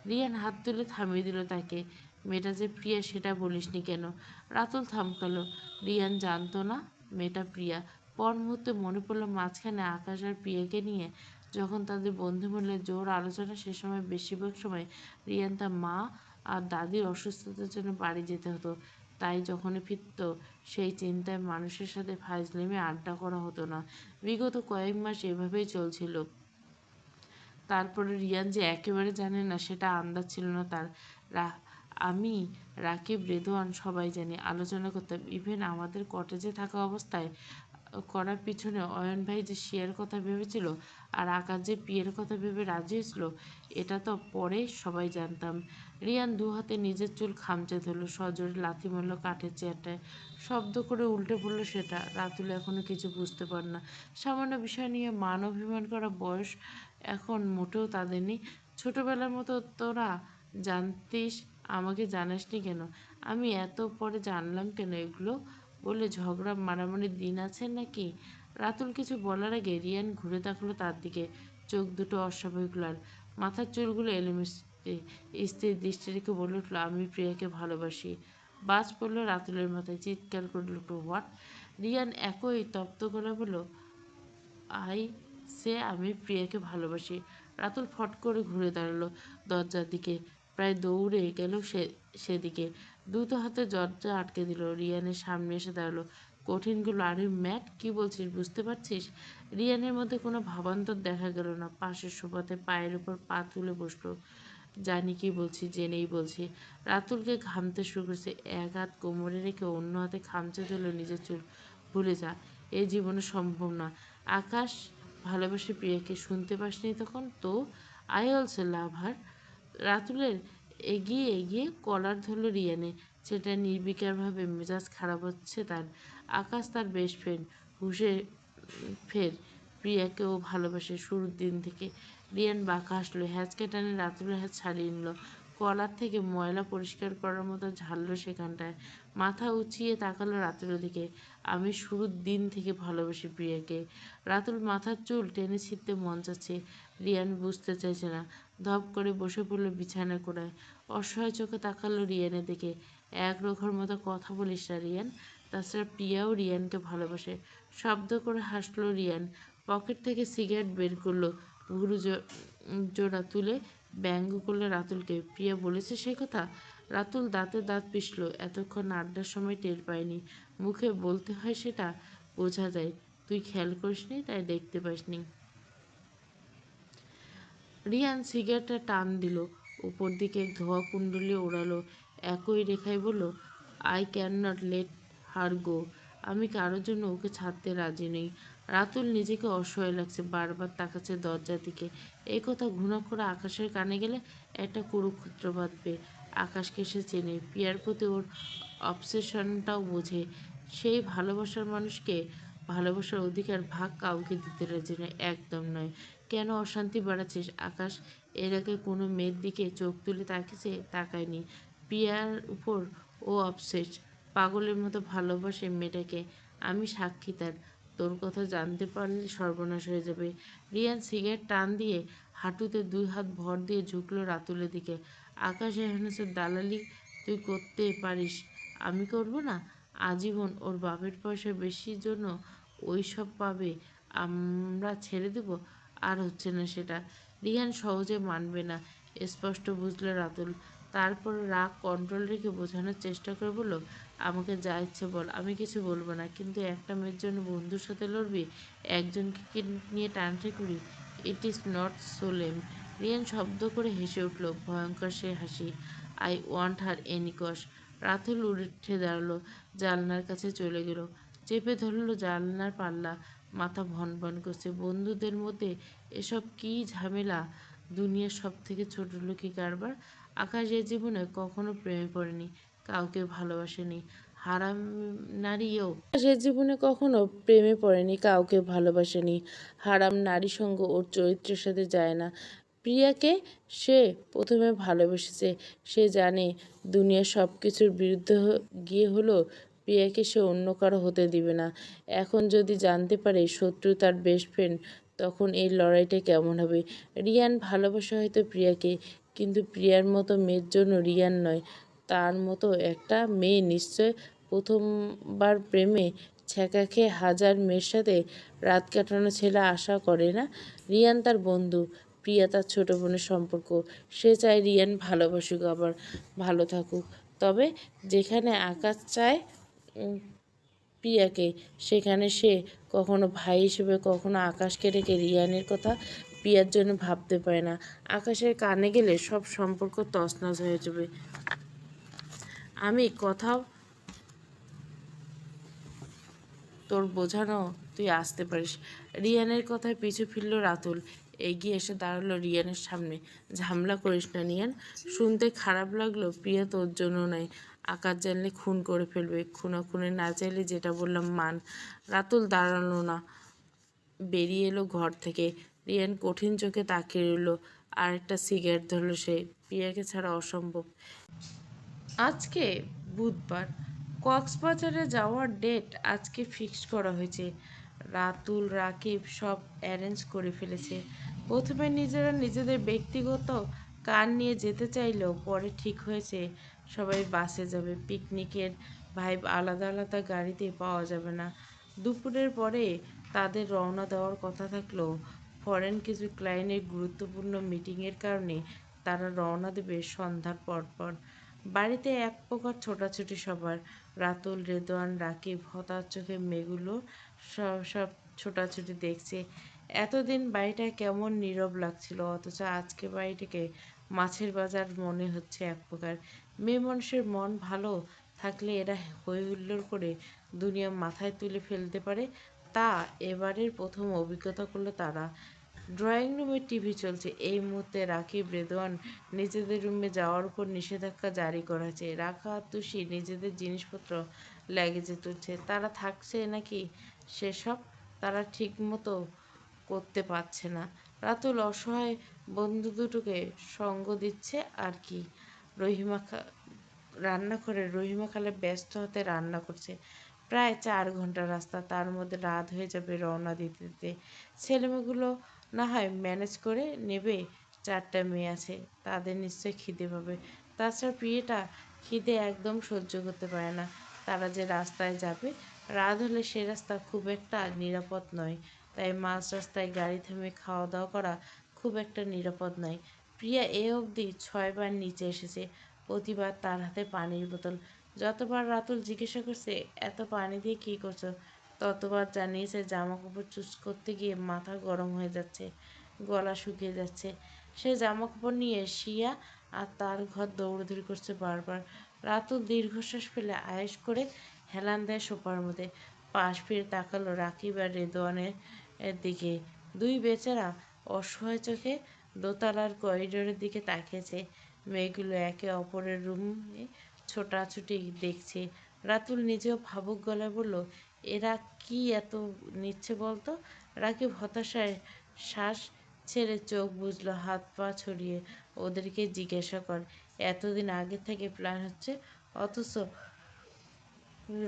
রিয়ান হাত তুলে থামিয়ে দিল তাকে। মেয়েটা যে প্রিয়া সেটা বলিসনি কেন? রাতুল থামকালো। রিয়ান জানতো না মেয়েটা প্রিয়া। পর মুহূর্তে মনে পড়লো মাঝখানে আকাশ আর প্রিয়াকে নিয়ে যখন তাদের বন্ধু মিলে জোর আলোচনা, সে সময় বেশিরভাগ সময় রিয়ান তার মা আর দাদির অসুস্থতার জন্য বাড়ি যেতে হতো। তাই যখনই ফিরত সেই চিন্তায় মানুষের সাথে ফাজলামি আড্ডা করা হতো না। বিগত কয়েক মাস এভাবেই চলছিল। তারপরে রিয়ান যে একেবারে জানে না সেটা আন্দাজ ছিল না তার। আমি, রাকিব, রেদওয়ান সবাই জানি, আলোচনা করতাম। ইভেন আমাদের কটেজে থাকা অবস্থায় করার পিছনে অয়ন ভাই যে শিয়ার কথা ভেবেছিল আর আকাশ যে পিয়ের কথা ভেবে রাজি হয়েছিল, এটা তো পরে সবাই জানতাম। রিয়ান দু হাতে নিজের চুল খামচে ধরল, সজোরে লাথি মারল কাঠের চেয়ারটায়। শব্দ করে উল্টে পড়লো সেটা। রাতুল এখনো কিছু বুঝতে পারে না। সামান্য বিষয় নিয়ে মান অভিমান করা বয়স এখন মোটেও তাদের নেই। ছোটবেলার মতো তোরা জানতিস, আমাকে জানাসনি কেন? আমি এত পরে জানলাম কেন এগুলো? বলে ঝগড়া মারামারির দিন আছে নাকি? রাতুল কিছু বলার আগে রিয়ান ঘুরে তাকালো তার দিকে। চোখ দুটো অস্বাভাবিক লাল, মাথার চুলগুলো এলোমেলো। স্থির দৃষ্টি রেখে বলে উঠল, আমি প্রিয়াকে ভালোবাসি। বাজ পড়ল রাতুলের মাথায়। চিৎকার করে উঠল, হোয়াট? রিয়ান একই তপ্ত গলা বলল, আই সে আমি প্রিয়াকে ভালোবাসি। রাতুল ফট করে ঘুরে দাঁড়ালো দরজার দিকে। প্রায় দৌড়ে গেল সেদিকে। দ্রুত হাতে দরজা আটকে দিল। রিয়ানের সামনে এসে দাঁড়ালো। কঠিনগুলো, আরে ম্যাট, কি বলছিস বুঝতে পারছিস? রিয়ানের মধ্যে কোনো ভাবান্তর দেখা গেল না। পাশের সোফাতে পায়ের উপর পা তুলে বসলো। জানি কি বলছি, জেনেই বলছি। রাতুলকে ঘামতে শুরু করেছে। এক হাত কোমরে রেখে অন্য হাতে খামচে ধরল নিজের চুল। ভুলে যা, এই জীবনে সম্ভব না। আকাশ ভালোবাসে প্রিয়াকে, শুনতে পাসনি তখন? তো আই অলসো লাভ হার। রাতুলের এগিয়ে এগিয়ে কলার ধরল রিয়ানে। সেটা নির্বিকারভাবে। মেজাজ খারাপ হচ্ছে তার। আকাশ তার বেস্ট ফ্রেন্ড। হুশে ফের, প্রিয়াকেও ভালোবাসে শুরুর দিন থেকে। রিয়ান বাঁকা হাসলো। হ্যাঁচকে টানে রাতুলের হাত ছাড়িয়ে নিল। কলার থেকে ময়লা পরিষ্কার করার মতো ঝাড়লো সেখানটায়। মাথা উঁচিয়ে তাকালো রাতুলের দিকে। আমি শুরুর দিন থেকে ভালোবাসি প্রিয়াকে। রাতুল মাথার চুল টেনে ছিঁড়তে মন চাচ্ছে। রিয়ান বুঝতে চাইছে না। ধপ করে বসে পড়ল বিছানার কোণায়। অসহায় চোখে তাকালো রিয়ানের দিকে। এক রোখার মতো কথা বলিস না রিয়ান। তাছাড়া প্রিয়াও রিয়ানকে ভালোবাসে। শব্দ করে হাসলো রিয়ান। পকেট থেকে সিগারেট বের করলো। ভুরু জোড়া তুলে ব্যঙ্গ করলো রাতুলকে। প্রিয়া বলেছে সে কথা? রাতুল দাঁতে দাঁত পিষল। এতক্ষণ আড্ডার সময় টের পায়নি। মুখে বলতে হয় সেটা বোঝা যায়। তুই খেয়াল করিসনি তাই দেখতে পাসনি। রিয়ান সিগারেটটা টান দিল। উপর দিকে ধোঁয়া কুণ্ডলি ওড়ালো। একই রেখায় বলল, I can not let her go. আমি কারোর জন্য ওকে ছাড়তে রাজি নই। রাতুল নিজেকে অসহায় লাগছে, বারবার তাকাচ্ছে দরজার দিকে। এই কথা ঘুণা করে আকাশের কানে গেলে একটা কুরুক্ষেত্র বাঁধবে। আকাশকে সে চেনে, প্রিয়ার প্রতি ওর অবসেশনটাও বোঝে। সেই ভালোবাসার মানুষকে ভালোবাসার অধিকার ভাগ কাউকে দিতে রাজি নয়, একদম নয়। কেন অশান্তি বাড়াচ্ছিস আকাশ? এর আগে কোনো মেয়ের দিকে চোখ তুলে তাকিয়েছে? তাকায়নি। প্রিয়ার উপর ও অবসেসড, পাগলের মতো ভালোবাসে মেয়েটাকে। আমি সাক্ষী তার। তোর কথা জানতে পারলে সর্বনাশ হয়ে যাবে। রিয়ান সিগারেট টান দিয়ে হাঁটুতে দুই হাত ভর দিয়ে ঝুঁকলো রাতুলের দিকে। আকাশ এহানেসের দালালি তুই করতে পারিস, আমি করব না? আজীবন ওর বাপের পয়সা বেশির জন্য ওই সব পাবে, আমরা ছেড়ে দেব? আর হচ্ছে না সেটা। রিহান সহজে মানবে না, স্পষ্ট বুঝলো রাতুল। তারপর রাগ কন্ট্রোল রেখে বোঝানোর চেষ্টা করে বলল, আমাকে যা ইচ্ছে বল, আমি কিছু বলবো না, কিন্তু একটা মেয়ের জন্য বন্ধুর সাথে লড়বি, একজনকে নিয়ে টানটানি? It is not solemn. Rian শব্দ করে হেসে উঠল, ভয়ঙ্কর সে হাসি। I want her any cost. Ratul উঠে দাঁড়ালো, জানলার কাছে চলে গেল, চেপে ধরলো জানলার পাল্লা। মাথা ভন ভন করছে। বন্ধুদের মধ্যে এসব কী ঝামেলা! দুনিয়ার সব থেকে ছোট লোকই কারবার। আকাশ এ জীবনে কখনো প্রেমে পড়েনি, কাউকে ভালোবাসেনি। হারাম নারীও সে জীবনে কখনো প্রেমে পড়েনি, কাউকে ভালোবাসেনি। হারাম নারী সঙ্গ ওর চরিত্রের সাথে যায় না। প্রিয়াকে সে প্রথমে ভালোবেসেছে, সে জানে দুনিয়ার সব কিছুর বিরুদ্ধে গিয়ে হলো প্রিয়াকে সে অন্য কারো হতে দিবে না। এখন যদি জানতে পারে শত্রু তার বেস্ট ফ্রেন্ড, তখন এই লড়াইটা কেমন হবে? রিয়ান ভালোবাসা হয়তো প্রিয়াকে, কিন্তু প্রিয়ার মতো মেয়ের জন্য রিয়ান নয়। তার মতো একটা মেয়ে নিশ্চয় প্রথমবার প্রেমে ছ্যাঁকা খেয়ে হাজার মেয়ের সাথে রাত কাটানো ছেলে আশা করে না। রিয়ান তার বন্ধু, প্রিয়া তার ছোট বোনের সম্পর্ক। সে চায় রিয়ান ভালোবাসুক, আবার ভালো থাকুক। তবে যেখানে আকাশ চায় প্রিয়াকে, সেখানে সে কখনো ভাই হিসেবে, কখনো আকাশকে রেখে রিয়ানের কথা প্রিয়ার জন্য ভাবতে পারে না। আকাশের কানে গেলে সব সম্পর্ক তছনছ হয়ে যাবে। আমি কথাও তোর বোঝানো তুই আসতে পারিস। রিয়ানের কথায় পিছু ফিরল রাতুল, এগিয়ে এসে দাঁড়ালো রিয়ানের সামনে। ঝামেলা করিস না রিয়ান, শুনতে খারাপ লাগলো, প্রিয়া তোর জন্য নয়। আকাশ জানলে খুন করে ফেলবে, খুনাখুনি না চাইলে যেটা বললাম মান। রাতুল দাঁড়ালো না, বেরিয়ে এলো ঘর থেকে। রিয়ান কঠিন চোখে তাকিয়ে রইল, আর একটা সিগারেট ধরলো সে। প্রিয়াকে ছাড়া অসম্ভব। আজকে বুধবার, কক্সবাজারে যাওয়ার ডেট আজকে ফিক্সড করা হয়েছে। রাতুল রাকিব সব অ্যারেঞ্জ করে ফেলেছে। প্রথমে নিজেরা নিজেদের ব্যক্তিগত কার নিয়ে যেতে চাইলেও পরে ঠিক হয়েছে সবাই বাসে যাবে। পিকনিকের ভাইব আলাদা আলাদা গাড়িতে পাওয়া যাবে না। দুপুরের পরে তাদের রওনা দেওয়ার কথা থাকলেও ফরেন কিছু ক্লায়েন্টের গুরুত্বপূর্ণ মিটিংয়ের কারণে তারা রওনা দেবে সন্ধ্যার পরপর। বাড়িতে এক প্রকার ছোটাছুটি সবার। রাতুল, রেদওয়ান, রাকিব হতাশ চোখে মেয়েগুলো সব সব ছোটাছুটি দেখছে। এতদিন বাড়িটা কেমন নীরব লাগছিল, অথচ আজকে বাড়িটাকে মাছের বাজার মনে হচ্ছে এক প্রকার। মেয়ে মানুষের মন ভালো থাকলে এরা হই হুল্লোড় করে দুনিয়া মাথায় তুলে ফেলতে পারে, তা এবারের প্রথম অভিজ্ঞতা করলো তারা। ড্রয়িং রুমে টিভি চলছে। এই মুহূর্তে রাকিব, রেদওয়ান নিজেদের রুমে যাওয়ার উপর নিষেধাজ্ঞা জারি করা হয়েছে। রাখা আর তুষি নিজেদের জিনিসপত্র লাগেজে তুলছে। তারা থাকছে নাকি সেসব তারা ঠিক মতো করতে পারছে না। রাতুল অসহায় বন্ধু দুটোকে সঙ্গ দিচ্ছে আর কি। রহিমা রান্নাঘরে রহিমা খালা ব্যস্ত হাতে রান্না করছে। প্রায় 4 ঘন্টা রাস্তা, তার মধ্যে রাত হয়ে যাবে রওনা দিতে দিতে। ছেলেমেয়েগুলো না হয় ম্যানেজ করে নেবে, 4টা মেয়ে আছে, তাদের নিশ্চয়ই খিদে পাবে। তাছাড়া প্রিয়টা খিদে একদম সহ্য করতে পারে না। তারা যে রাস্তায় যাবে, রাত হলে সে রাস্তা খুব একটা নিরাপদ নয়, তাই মাঝ রাস্তায় গাড়ি থামিয়ে খাওয়া দাওয়া করা খুব একটা নিরাপদ নয়। প্রিয়া এ অবধি 6বার নিচে এসেছে, প্রতিবার তার হাতে পানির বোতল। যতবার রাতুল জিজ্ঞাসা করছে এত পানি দিয়ে কী করছো, ততবার জানিয়েছে জামা কাপড় চুজ করতে গিয়ে মাথা গরম হয়ে যাচ্ছে, গলা শুকিয়ে যাচ্ছে। সে জামা কাপড় নিয়ে শিয়া আর তার ঘর দৌড়াদৌড়ি করছে বারবার। রাতুল দীর্ঘশ্বাস ফেলে আয়েশ করে হেলান দেয় সোফার মধ্যে। পাশ ফিরে তাকালো রাকিব আর রেদওয়ানের দিকে। দুই বেচারা অসহায় চোখে দোতলার করিডোরের দিকে তাকিয়েছে। মেয়েগুলো একে অপরের রুমে ছোটাছুটি দেখছে। রাতুল নিজেও ভাবুক গলায় বলল, এরা কি এত নিচ্ছে বলতো? রাকিব হতাশায় শ্বাস ছেড়ে চোখ বুজলো, হাত পা ছড়িয়ে। ওদেরকে জিজ্ঞাসা কর, এতদিন আগে থেকে প্ল্যান হচ্ছে, অথচ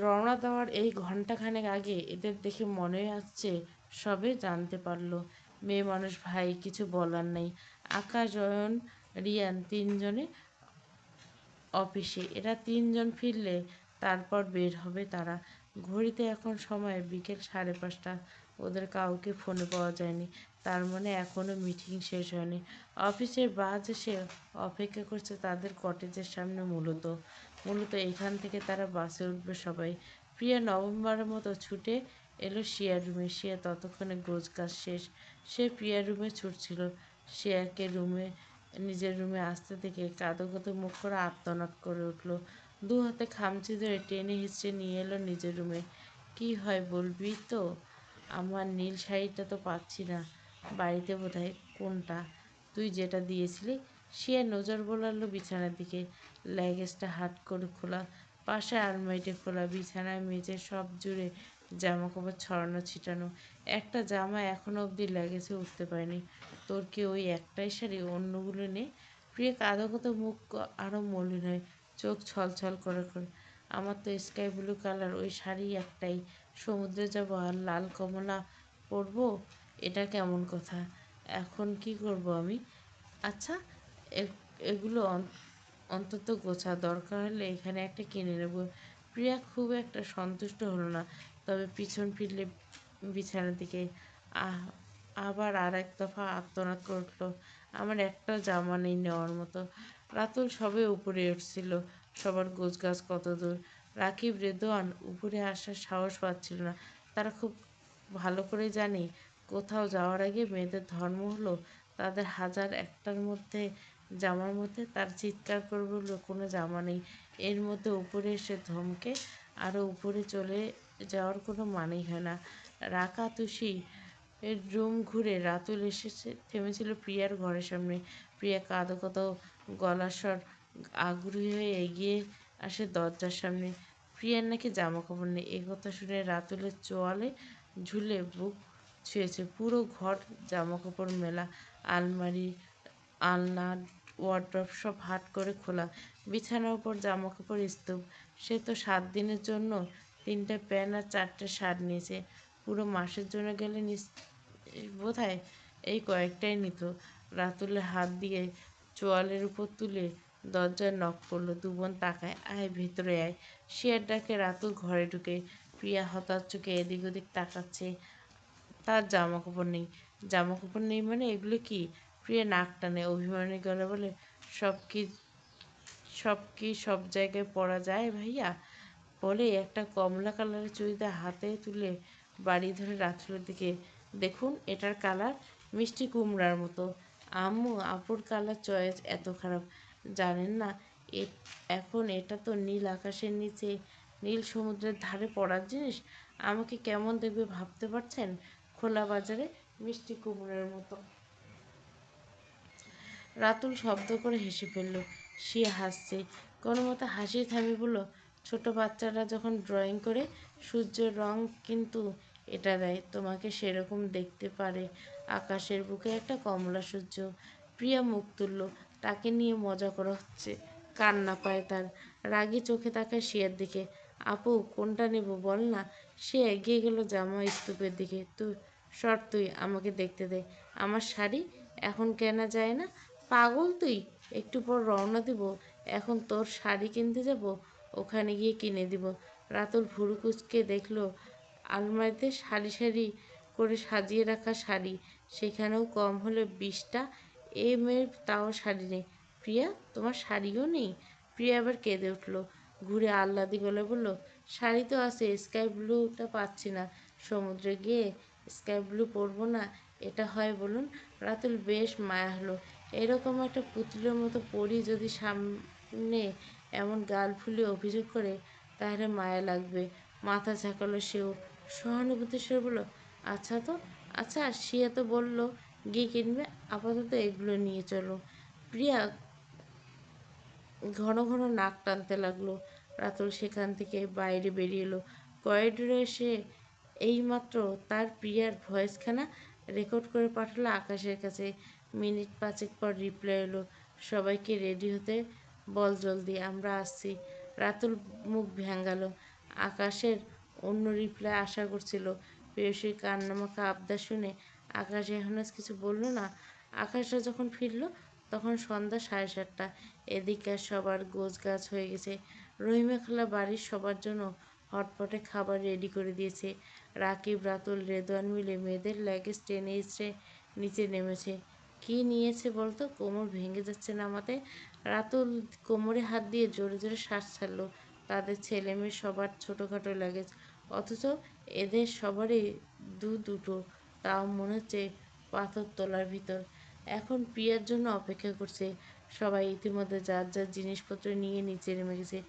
রওনা দেওয়ার এই ঘন্টাখানেক আগে এদের দেখে মনে হচ্ছে সবে জানতে পারলো। মেয়ে মানুষ ভাই, কিছু বলার নেই। আকাশ, অয়ন, রিয়ান তিনজনে অফিসে। এরা তিনজন ফিরলে তারপর বের হবে তারা। ঘড়িতে এখন সময় বিকেল 5:30। ওদের কাউকে ফোনে পাওয়া যায়নি। তার মানে এখনও মিটিং শেষ হয়নি। অফিসের বাস এসে অপেক্ষা করছে তাদের কটেজের সামনে। মূলত মূলত এখান থেকে তারা বাসে উঠবে সবাই। প্রিয়া নভেম্বরের মতো ছুটে এলো শিয়ার রুমে। শিয়া ততক্ষণে গোছগাছ শেষ। সে প্রিয়ার রুমে ছুটছিল। শিয়াকে নিজের রুমে আসতে দেখে কাঁদো কাঁদো মুখ করে আর্তনাদ করে উঠল। দু হাতে খামচি ধরে টেনে হিঁচড়ে নিয়ে এলো নিজের রুমে। কি হয় বলবি তো? আমার নীল শাড়িটা তো পাচ্ছি না। বাড়িতে বোধহয়। কোনটা? তুই যেটা দিয়েছিলি। শিয়া নজর বোলালো বিছানার দিকে। ল্যাগেজটা হাট করে খোলা, পাশে আলমারিটা খোলা, বিছানায় মেঝে সব জুড়ে জামা কাপড় ছড়ানো ছিটানো। একটা জামা এখনো অবধি ল্যাগেজে উঠতে পারেনি। তোর কি ওই একটাই শাড়ি? অন্যগুলো নে। প্রিয়া কাঁদো কাঁদো মুখ আরও মলিন হয়, চোখ ছলছল করে। আমার তো স্কাই ব্লু কালার ওই শাড়ি একটাই। সমুদ্রে যাব আর লাল কমলা পরবো। এটা কেমন কথা? এখন কি করব আমি? আচ্ছা, এগুলো অন্তত গোছা, দরকার হলে এখানে একটা কিনে নেব। প্রিয়া খুব একটা সন্তুষ্ট হলো না, তবে পিছন ফিরলে বিছানার দিকে আহ আবার আর এক দফা আর্তনাদ করে উঠল, আমার একটাও জামা নেই নেওয়ার মতো। রাতুল সবে উপরে উঠছিল। সবার গোছগাছ কত দূর। রাকিব, রেদওয়ান উপরে আসার সাহস পাচ্ছিল না। তারা খুব ভালো করে জানে কোথাও যাওয়ার আগে মেয়েদের ধর্ম হলো তাদের হাজার একটার মধ্যে জামার মধ্যে তার চিৎকার করে বলল, কোনো জামা নেই। এর মধ্যে উপরে এসে ধমকে আরও উপরে চলে যাওয়ার কোনো মানেই হয় না। রাকা তুষি এর রুম ঘুরে রাতুল এসেছে থেমেছিল প্রিয়ার ঘরের সামনে। প্রিয়া কাঁদো কাঁদো গলার স্বর আগ্রহী হয়ে এগিয়ে আসে দরজার সামনে। প্রিয়ার নাকি জামা কাপড় নেই। একথা শুনে রাতুলের চোয়ালে ঝুলে বুক ছুঁয়েছে। পুরো ঘর জামা কাপড় মেলা, আলমারি, আলনা, ওয়ার্ড্রব সব হাট করে খোলা। বিছানার উপর জামা কাপড় স্তূপ। সে তো 7 দিনের জন্য 3টে প্যান্ট আর 4টে শার্ট নিয়েছে। পুরো মাসের জন্য গেলে বোধহয় এই কয়েকটাই নিত। রাতুলের হাত দিয়ে চোয়ালের উপর তুলে দরজায় নক করলো। দুবোন তাকায়, আয় ভেতরে আয়। শিয়ার ডাকে রাতুল ঘরে ঢুকে। প্রিয়া হতাশ চোখে এদিক ওদিক তাকাচ্ছে। তার জামা কাপড় নেই। জামা কাপড় নেই মানে এগুলো কি? প্রিয়া নাক টানে, অভিমানী গলা বলে, সব কি সব জায়গায় পরা যায় ভাইয়া? বলে একটা কমলা কালারের চুড়িদার হাতে তুলে বাড়ি ধরে রাতুলের দিকে। দেখুন, এটার কালার মিষ্টি কুমড়ার মতো। আম্মু, আপুর কালার চয়েস এত খারাপ জানেন না? এখন এটা তো নীল আকাশের নিচে নীল সমুদ্রের ধারে পড়ার জিনিস। আমাকে কেমন দেখবে ভাবতে পারছেন? খোলা বাজারে মিষ্টি কুমড়োর মতো। রাতুল শব্দ করে হেসে ফেলল। সে হাসছে। কোনো মতে হাসি থামিয়ে বলল, ছোট বাচ্চারা যখন ড্রয়িং করে সূর্যের রং কিন্তু এটা দেয়, তোমাকে সেরকম দেখতে পারে। আকাশের বুকে একটা কমলা সূর্য। প্রিয়া মুখ তুলল। তাকে নিয়ে মজা করা হচ্ছে। কান্না পায় তার। রাগী চোখে তাকায় শিয়ার দিকে। আপু, কোনটা নেব বল না। সে এগিয়ে গেল জামা স্তূপের দিকে। তুই আমাকে দেখতে দে। আমার শাড়ি এখন কেনা যায় না? পাগল তুই? একটু পর রওনা দিব। এখন তোর শাড়ি কিনতে যাব, ওখানে গিয়ে কিনে দিব। রাতুল ভুরু কুঁচকে দেখল আলমারিতে সারি সারি করে সাজিয়ে রাখা শাড়ি। সেখানেও কম হলে 20টা। এ মেয়ের তাও শাড়ি নেই। প্রিয়া, তোমার শাড়িও নেই? প্রিয়া আবার কেঁদে উঠল। ঘুরে আহ্লাদি গলায় বলল, শাড়ি তো আছে, স্কাই ব্লুটা পাচ্ছি না। সমুদ্রে গিয়ে স্কাই ব্লু পরবো না? এটা হয় বলুন? রাতুল বেশ মায়া হলো। এরকম একটা পুতুলের মতো পরী যদি সামনে এমন গাল ফুলিয়ে অভিযোগ করে, তাহলে মায়া লাগবে। মাথা ঝাঁকালো সেও, সহানুভূতির স্বরে বলল, আচ্ছা তো, আচ্ছা শিয়া তো বললো গিয়ে কিনবে, আপাতত এগুলো নিয়ে চলো। প্রিয়া ঘন ঘন নাক টানতে লাগলো। রাতুল সেখান থেকে বাইরে বেরিয়ে এলো। করিডোরে এসে এইমাত্র তার প্রিয়ার ভয়েসখানা রেকর্ড করে পাঠালো আকাশের কাছে। মিনিট পাঁচেক পর রিপ্লাই এলো, সবাইকে রেডি হতে বল, জলদি আমরা আসছি। রাতুল মুখ ভেঙালো। আকাশের অন্য রিপ্লাই আশা করছিল। প্রেয়সীর কান্নামাখা আবদার শুনে আকাশ এখনো কিছু বলল না। আকাশরা যখন ফিরল তখন সন্ধ্যা 7:30। এদিককার সবার গোছগাছ হয়ে গেছে। রহিমা খালা বাড়ির সবার জন্য হটপটে খাবার রেডি করে দিয়েছে। রাকিব, রাতুল, রেদওয়ান মিলে মেয়েদের লাগেজ টেনে এসে নিচে নেমেছে। কি নিয়েছে বলতো, কোমর ভেঙে যাচ্ছে নামাতে। রাতুল কোমরে হাত দিয়ে জোরে জোরে শ্বাস ছাড়লো। তাদের ছেলে মেয়ে সবার ছোটোখাটো লাগেজ, অথচ এদের সবারই দুটো, তাও মনে হচ্ছে পাথর তোলার ভিতর। এখন প্রিয়ার জন্য অপেক্ষা করছে সবাই। ইতিমধ্যে যার যার জিনিসপত্র নিয়ে নিচে নেমে গেছে।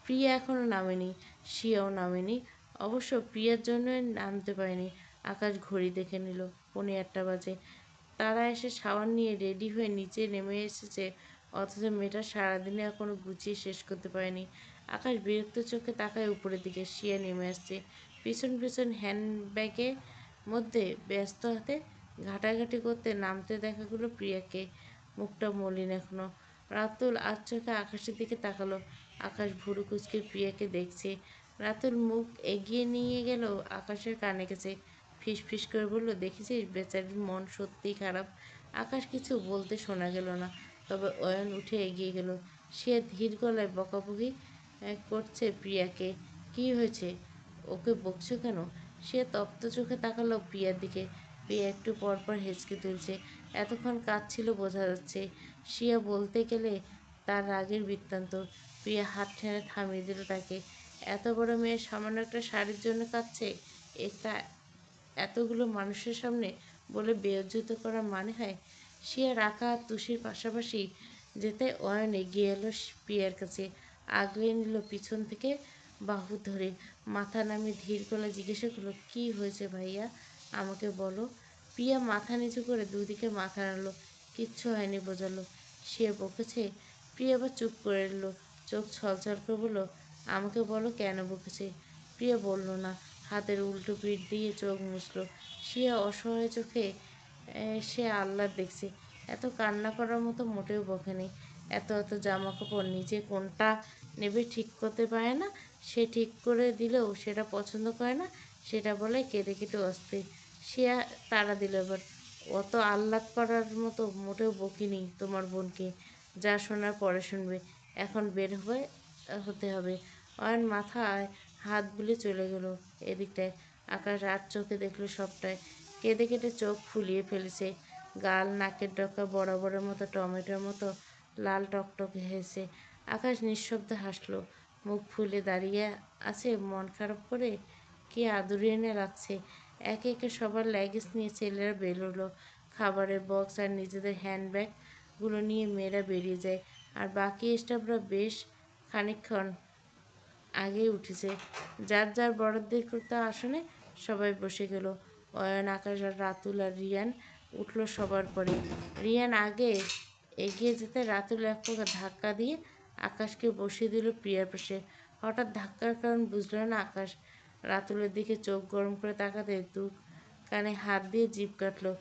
প্রিয়া এখনও নামেনি, শিয়াও নামেনি। অবশ্য প্রিয়ার জন্য নামতে পারেনি। আকাশ ঘড়ি দেখে নিল, 1:45 বাজে। তারা এসে শাওয়ার নিয়ে রেডি হয়ে নিচে নেমে এসেছে, অথচ মেয়েটা সারাদিনে এখনো গুছিয়ে শেষ করতে পারেনি। আকাশ বিরক্ত চোখে তাকায় উপরের দিকে। শিয়া নেমে আসছে, পিছন পিছন হ্যান্ডব্যাগের মধ্যে ব্যস্ত হাতে ঘাটাঘাটি করতে। নামতে দেখা গেল প্রিয়াকে, মুখটা মলিন এখনো। রাতুল আর চোখে আকাশের দিকে তাকালো। আকাশ ভুরু কুঁচকে প্রিয়াকে দেখছে। রাতুল মুখ এগিয়ে নিয়ে গেল আকাশের কানে গেছে, ফিস ফিস করে বলল, দেখেছিস বেচারির মন সত্যিই খারাপ। আকাশ কিছু বলতে শোনা গেল না, তবে অয়ন উঠে এগিয়ে গেল। সে ধীর গলায় বকাবকি করছে প্রিয়াকে। কি হয়েছে, ওকে বকছো কেন? সে তপ্ত চোখে তাকালো প্রিয়ার দিকে। প্রিয়া একটু পর পর হেঁচকে তুলছে, এতক্ষণ কাঁদছিল বোঝা যাচ্ছে। শিয়া বলতে গেলে তার রাগের বৃত্তান্ত। প্রিয়া হাত টেনে থামিয়ে দিল তাকে। এত বড় মেয়ে সামান্য একটা শাড়ির জন্য কাঁদছে, এটা এতগুলো মানুষের সামনে বলে বেইজ্জত করার মানে হয়? শিয়া রাকা আর তুষির পাশাপাশি যেতে অয়ন এগিয়ে এলো প্রিয়ার কাছে, আগলে নিল পিছন থেকে বাহু ধরে। মাথা নামিয়ে ধীর গলায় জিজ্ঞাসা করলো, কি হয়েছে ভাইয়া, আমাকে বলো। প্রিয়া মাথা নিচু করে দুদিকে মাথা নাড়ল। কিচ্ছু হয়নি বোঝালো। সে বকেছে? প্রিয়া আবার চুপ করে এলো, চোখ ছলছল করে বলল, আমাকে বলো কেন বকেছে। প্রিয়া বলল না, হাতের উল্টো পিঠ দিয়ে চোখ মুছল। শিয়া অসহায় চোখে সে আহ্লাদ দেখছে। এত কান্না করার মতো মোটেও বকেনি। এত এত জামা কাপড়, নিজে কোনটা নেবে ঠিক করতে পারে না। সে ঠিক করে দিলেও সেটা পছন্দ করে না, সেটা বলে কেঁদে কেটে অস্থির। শিয়া তাড়া দিল এবার, অত আহ্লাদ করার মতো মোটেও বকিনি তোমার বোনকে। যা শোনার পরে শুনবে, এখন বের হতে হবে। অয়ন মাথায় হাত বুলে চলে গেল এদিকটায়। আকাশ আর চোখে দেখলো সবটাই। কেঁদে কেটে চোখ ফুলিয়ে ফেলেছে, গাল নাকের ডগা বরাবরের মতো টমেটোর মতো লাল টকটকে হয়েছে। আকাশ নিঃশব্দে হাসলো, মুখ ফুলে দাঁড়িয়ে আছে মন খারাপ করে। কি আদুরে এনে রাখছে। একে একে সবার লাগেজ নিয়ে ছেলেরা বেরোলো। খাবারের বক্স আর নিজেদের হ্যান্ডব্যাগগুলো নিয়ে মেয়েরা বেরিয়ে যায়। আর বাকি স্টাফরা বেশ খানিকক্ষণ আগেই উঠেছে। যার যার বরাদ্দের করতে আসনে সবাই বসে গেল। অয়ন, আকাশ আর রাতুল আর রিয়ান উঠল সবার পরে। রিয়ান আগে এগিয়ে যেতে রাতুল এক প্রকার ধাক্কা দিয়ে আকাশকে বসিয়ে দিল প্রিয়ার পাশে। হঠাৎ ধাক্কার কারণ বুঝল না আকাশ। রাতুলের দিকে চোখ গরম করে তাকাতে দু কানে হাত দিয়ে জিভ কাটলো।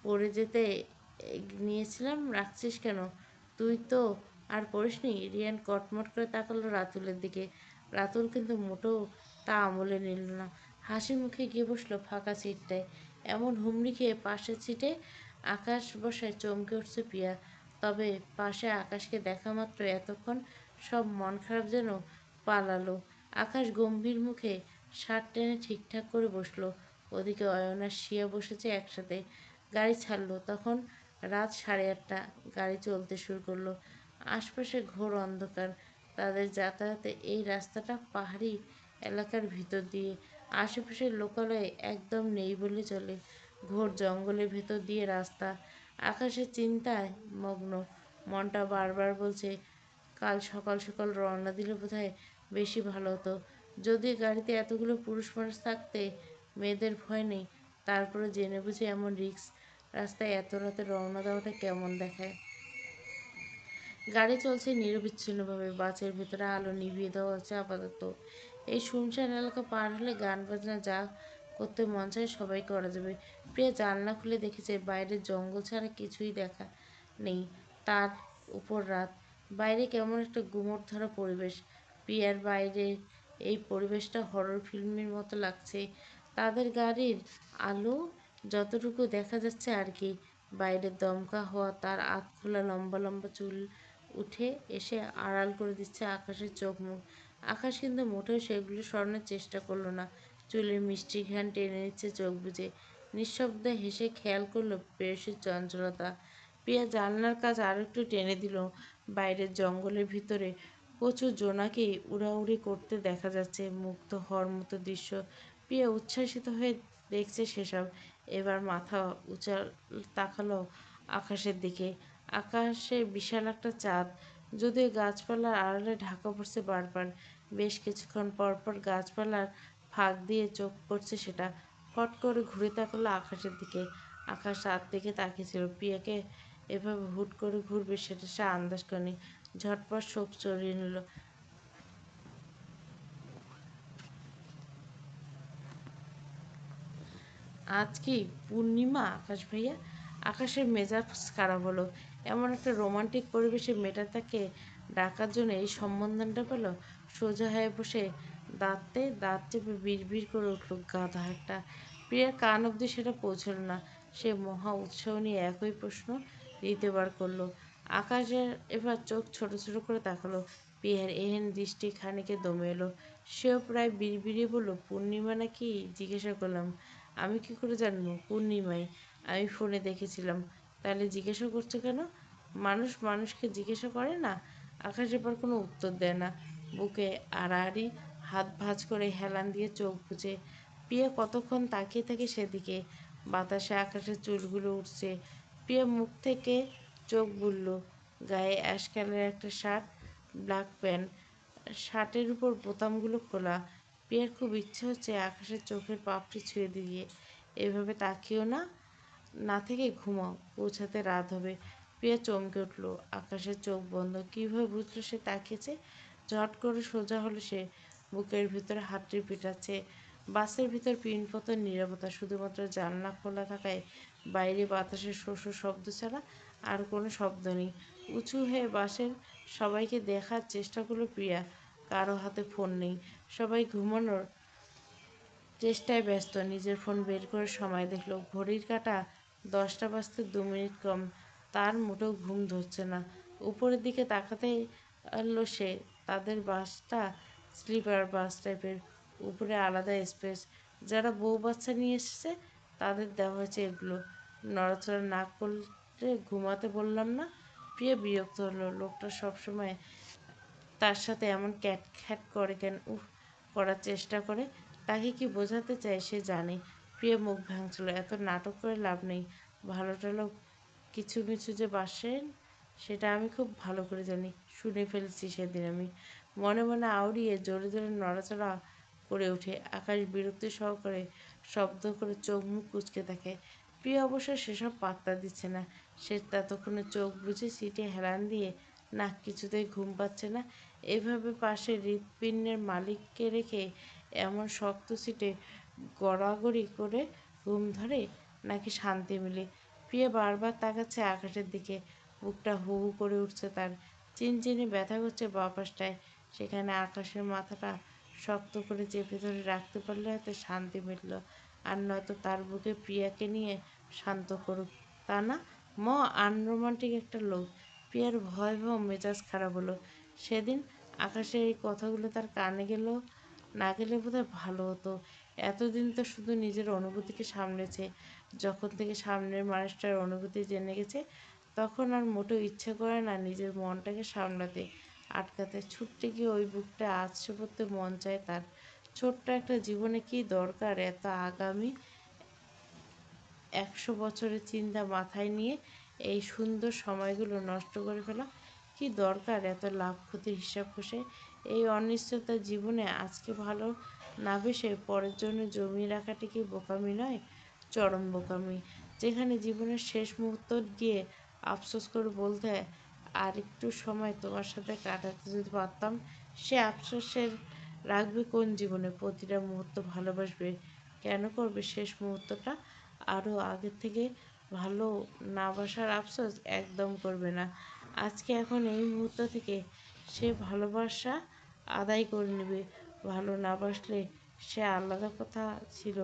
পড়ে যেতে নিয়েছিলাম, রাখছিস কেন? তুই তো আর পড়িসনি। রিয়ান কটমট করে তাকালো রাতুলের দিকে। রাতুল কিন্তু মোটেও তা আমলে নিল না। হাসি মুখে গিয়ে বসলো ফাঁকা সিটটায়। এমন হুমড়ি খেয়ে পাশের সিটে আকাশ বসায় চমকে উঠছে প্রিয়া। তবে পাশে আকাশকে দেখা মাত্র এতক্ষণ সব মন খারাপ যেন পালালো। আকাশ গম্ভীর মুখে শার্ট টেনে ঠিকঠাক করে বসলো। ওদিকে অয়ন আর শিয়া বসেছে একসাথে। গাড়ি ছাড়লো তখন রাত 8:30। গাড়ি চলতে শুরু করলো। আশপাশে ঘোর অন্ধকার। তাদের যাতায়াতে এই রাস্তাটা পাহাড়ি এলাকার ভিতর দিয়ে। আশেপাশের লোকালয় একদম নেই বলে চলে। ঘোর জঙ্গলের ভেতর দিয়ে রাস্তা। আকাশের চিন্তায় মগ্ন, মনটা বারবার বলছে কাল সকাল সকাল রওনা দিলে বোধহয় বেশি ভালো হতো। যদি গাড়িতে এতগুলো পুরুষ মানুষ থাকতে মেয়েদের ভয় নেই, তারপরে জেনে বুঝে এমন রিস্ক রাস্তায় এত রাতে রওনা দেওয়াটা কেমন দেখায়। গাড়ি চলছে নিরবিচ্ছিন্নভাবে, বাসের ভেতরে আলো নিভিয়ে দেওয়া হচ্ছে আপাতত। এই শুনশান এলাকা পার হলে গান বাজনা যা করতে মন চায় সবাই করা যাবে। প্রিয়া জানলা খুলে দেখেছে বাইরের জঙ্গল ছাড়া কিছুই দেখা নেই। তার উপর রাত, বাইরে কেমন একটা গুমট ধরা পরিবেশ। প্রিয়ার বাইরে এই পরিবেশটা হরর ফিল্মের মতো লাগছে। তাদের গাড়ির আলো যতটুকু দেখা যাচ্ছে আর কি। বাইরের দমকা হওয়া, তার আধ খোলা লম্বা লম্বা চুল উঠে এসে আড়াল করে দিচ্ছে আকাশের চোখ মুখ। আকাশ কিন্তু মোটেও সেগুলো সরানোর চেষ্টা করলো না। চুলের মিষ্টি ঘ্রাণ টেনে নিচ্ছে চোখ বুজে। নিঃশব্দে হেসে খেয়াল করলো প্রেয়সীর চঞ্চলতা। প্রিয়া জানলার কাজ আরো একটু টেনে দিল। বাইরের জঙ্গলের ভিতরে প্রচুর জোনাকি উড়াউড়ি করতে দেখা যাচ্ছে, মুগ্ধ হওয়ার মতো দৃশ্য। প্রিয়া উচ্ছ্বাসিত হয়ে দেখছে সেসব। এবার মাথা উঁচা তাকালো আকাশের দিকে। আকাশে বিশাল একটা চাঁদ, যদিও গাছপালার আড়ালে ঢাকা পড়ছে বারবার। বেশ কিছুক্ষণ পর পর গাছপালার ফাঁক দিয়ে চোখ পড়ছে সেটা। ফট করে ঘুরে তাকালো আকাশের দিকে। আকাশ চাঁদ দিকে তাকিয়েছিল। প্রিয়াকে এভাবে হুট করে ঘুরবে সেটা সে আন্দাজ করেনি। ঝটপট শোক চড়িয়ে নিল। আজ কি পূর্ণিমা আকাশ ভাইয়া? আকাশের মেজাজ খারাপ হলো। এমন একটা রোমান্টিক পরিবেশে মেয়েটা তাকে ডাকার জন্য এই সম্বোধনটা পেল। সোজা হয়ে বসে দাঁতে দাঁত চেপে বিড়বিড় করে উঠল, গাধা একটা। প্রিয়ার কান অবধি সেটা পৌঁছল না। সে মহা উৎসাহ নিয়ে একই প্রশ্ন দ্বিতীয়বার করলো। আকাশের এবার চোখ ছোট ছোট করে তাকালো। প্রিয়ার এহেন দৃষ্টি খানিকে দমে এলো। সেও প্রায় বিড়বিড়িয়ে বলল, পূর্ণিমা নাকি? জিজ্ঞাসা করলাম, আমি কি করে জানবো পূর্ণিমায়? আমি ফোনে দেখেছিলাম। তাহলে জিজ্ঞাসা করছো কেন? মানুষ মানুষকে জিজ্ঞাসা করে না। আকাশ এবার কোনো উত্তর দেয় না। বুকে আড়াআড়ি হাত ভাঁজ করে হেলান দিয়ে চোখ বুজে। প্রিয়া কতক্ষণ তাকিয়ে থাকে সেদিকে। বাতাসে আকাশের চুলগুলো উঠছে। প্রিয়া মুখ থেকে চোখ বুলল। গায়ে অ্যাশ কালারের একটা শার্ট, ব্ল্যাক প্যান্ট। শার্টের উপর বোতামগুলো খোলা। প্রিয়ার খুব ইচ্ছে হচ্ছে আকাশের চোখের পাপড়ি ছুঁয়ে দিয়ে এভাবে তাকিও না, না থেকে ঘুমাও, পৌঁছাতে রাত হবে। প্রিয়া চমকে উঠল। আকাশের চোখ বন্ধ। কীভাবে বুঝলো সে তাকিয়েছে? ঝট করে সোজা হলো সে। বুকের ভিতরে হাতটি পিটাচ্ছে। বাসের ভিতর পিনপতন নীরবতা, শুধুমাত্র জানলা খোলা থাকায় বাইরে বাতাসের শো শো শব্দ ছাড়া আর কোনো শব্দ নেই। উঁচু হয়ে বাসের সবাইকে দেখার চেষ্টা করলো প্রিয়া। কারো হাতে ফোন নেই। সবাই ঘুমানোর চেষ্টায় ব্যস্ত। নিজের ফোন বের করে সময় দেখল। ঘড়ির কাঁটা 10টা বাজতে 2 মিনিট কম। তার মোটেও ঘুম ধরছে না। উপরের দিকে তাকাতেই পারল সে, তাদের বাসটা স্লিপার বাস টাইপের, উপরে আলাদা স্পেস। যারা বউ বাচ্চা নিয়ে এসেছে তাদের দেওয়া হয়েছে এগুলো। নড়াচড়া না করলে ঘুমাতে বললাম না? প্রিয়া বিরক্ত হলো। লোকটা সবসময় তার সাথে এমন ক্যাটখ্যাট করে কেন? করার চেষ্টা করে। তাকে কি বোঝাতে চায় সে জানে। প্রিয়া মুখ ভাঙছিল। এত নাটক করে লাভ নেই। ভালো টালো কিছু মিছু যে বাসেন সেটা আমি খুব ভালো করে জানি। শুনে ফেলেছি সেদিন আমি। মনে মনে আউড়িয়ে জোরে জোরে নড়াচড়া করে ওঠে। আকাশ বিরক্তি সহকারে শব্দ করে চোখ মুখ কুঁচকে থাকে। প্রিয়া অবশ্য সেসব পাত্তা দিচ্ছে না। সে ততক্ষণে চোখ বুজে সিটে হেলান দিয়ে, না কিছুতেই ঘুম পাচ্ছে না। এভাবে পাশে হৃৎপিণ্ডের মালিককে রেখে এমন শক্ত সিটে গড়াগড়ি করে ঘুম ধরে নাকি শান্তি মিলে? প্রিয়া বারবার তাকাচ্ছে আকাশের দিকে। বুকটা হু হু করে উঠছে তার। চিনচিনে ব্যথা করছে বাঁ পাশটায়। সেখানে আকাশের মাথাটা শক্ত করে চেপে ধরে রাখতে পারলে হয়তো শান্তি মিলল। আর নয়তো তার বুকে প্রিয়াকে নিয়ে শান্ত করুক। তা না, আনরোমান্টিক একটা লোক। প্রিয়ার ভয়াবহ মেজাজ খারাপ হলো। সেদিন আকাশের এই কথাগুলো তার কানে গেল না গেলে বোধহয় ভালো হতো। এতদিন তো শুধু নিজের অনুভূতিকে সামলেছে। যখন থেকে সামনের মানুষটার অনুভূতি জেনে গেছে, তখন আর মোটেও ইচ্ছে করে না নিজের মনটাকে সামলাতে, আটকাতে। ছুটতে গিয়ে ওই বুকটা আছড়ে পড়তে মন চায় তার। ছোট্ট একটা জীবনে কি দরকার এত আগামী 100 বছরের চিন্তা মাথায় নিয়ে এই সুন্দর সময়গুলো নষ্ট করে ফেলা কি দরকার এত লাভ ক্ষতির হিসাব কষে? এই অনিশ্চয়তার জীবনে আজকে ভালো না বেসে পরের জন্য জমিয়ে রাখাটা কি বোকামি নয়? চরম বোকামি। যেখানে জীবনের শেষ মুহূর্ত গিয়ে আফসোস করে বলতে হয়, আর একটু সময় তোমার সাথে কাটাতে যদি পারতাম। সে আফসোসের রাখবে কোন জীবনে? প্রতিটা মুহূর্ত ভালোবাসবে। কেন করবে শেষ মুহূর্তটা আরও আগের থেকে ভালো না বাসার আফসোস? একদম করবে না। আজকে এখন এই মুহূর্ত থেকে সে ভালোবাসা আদায় করে নেবে। ভালো না বাসলে সে আলাদা কথা ছিল।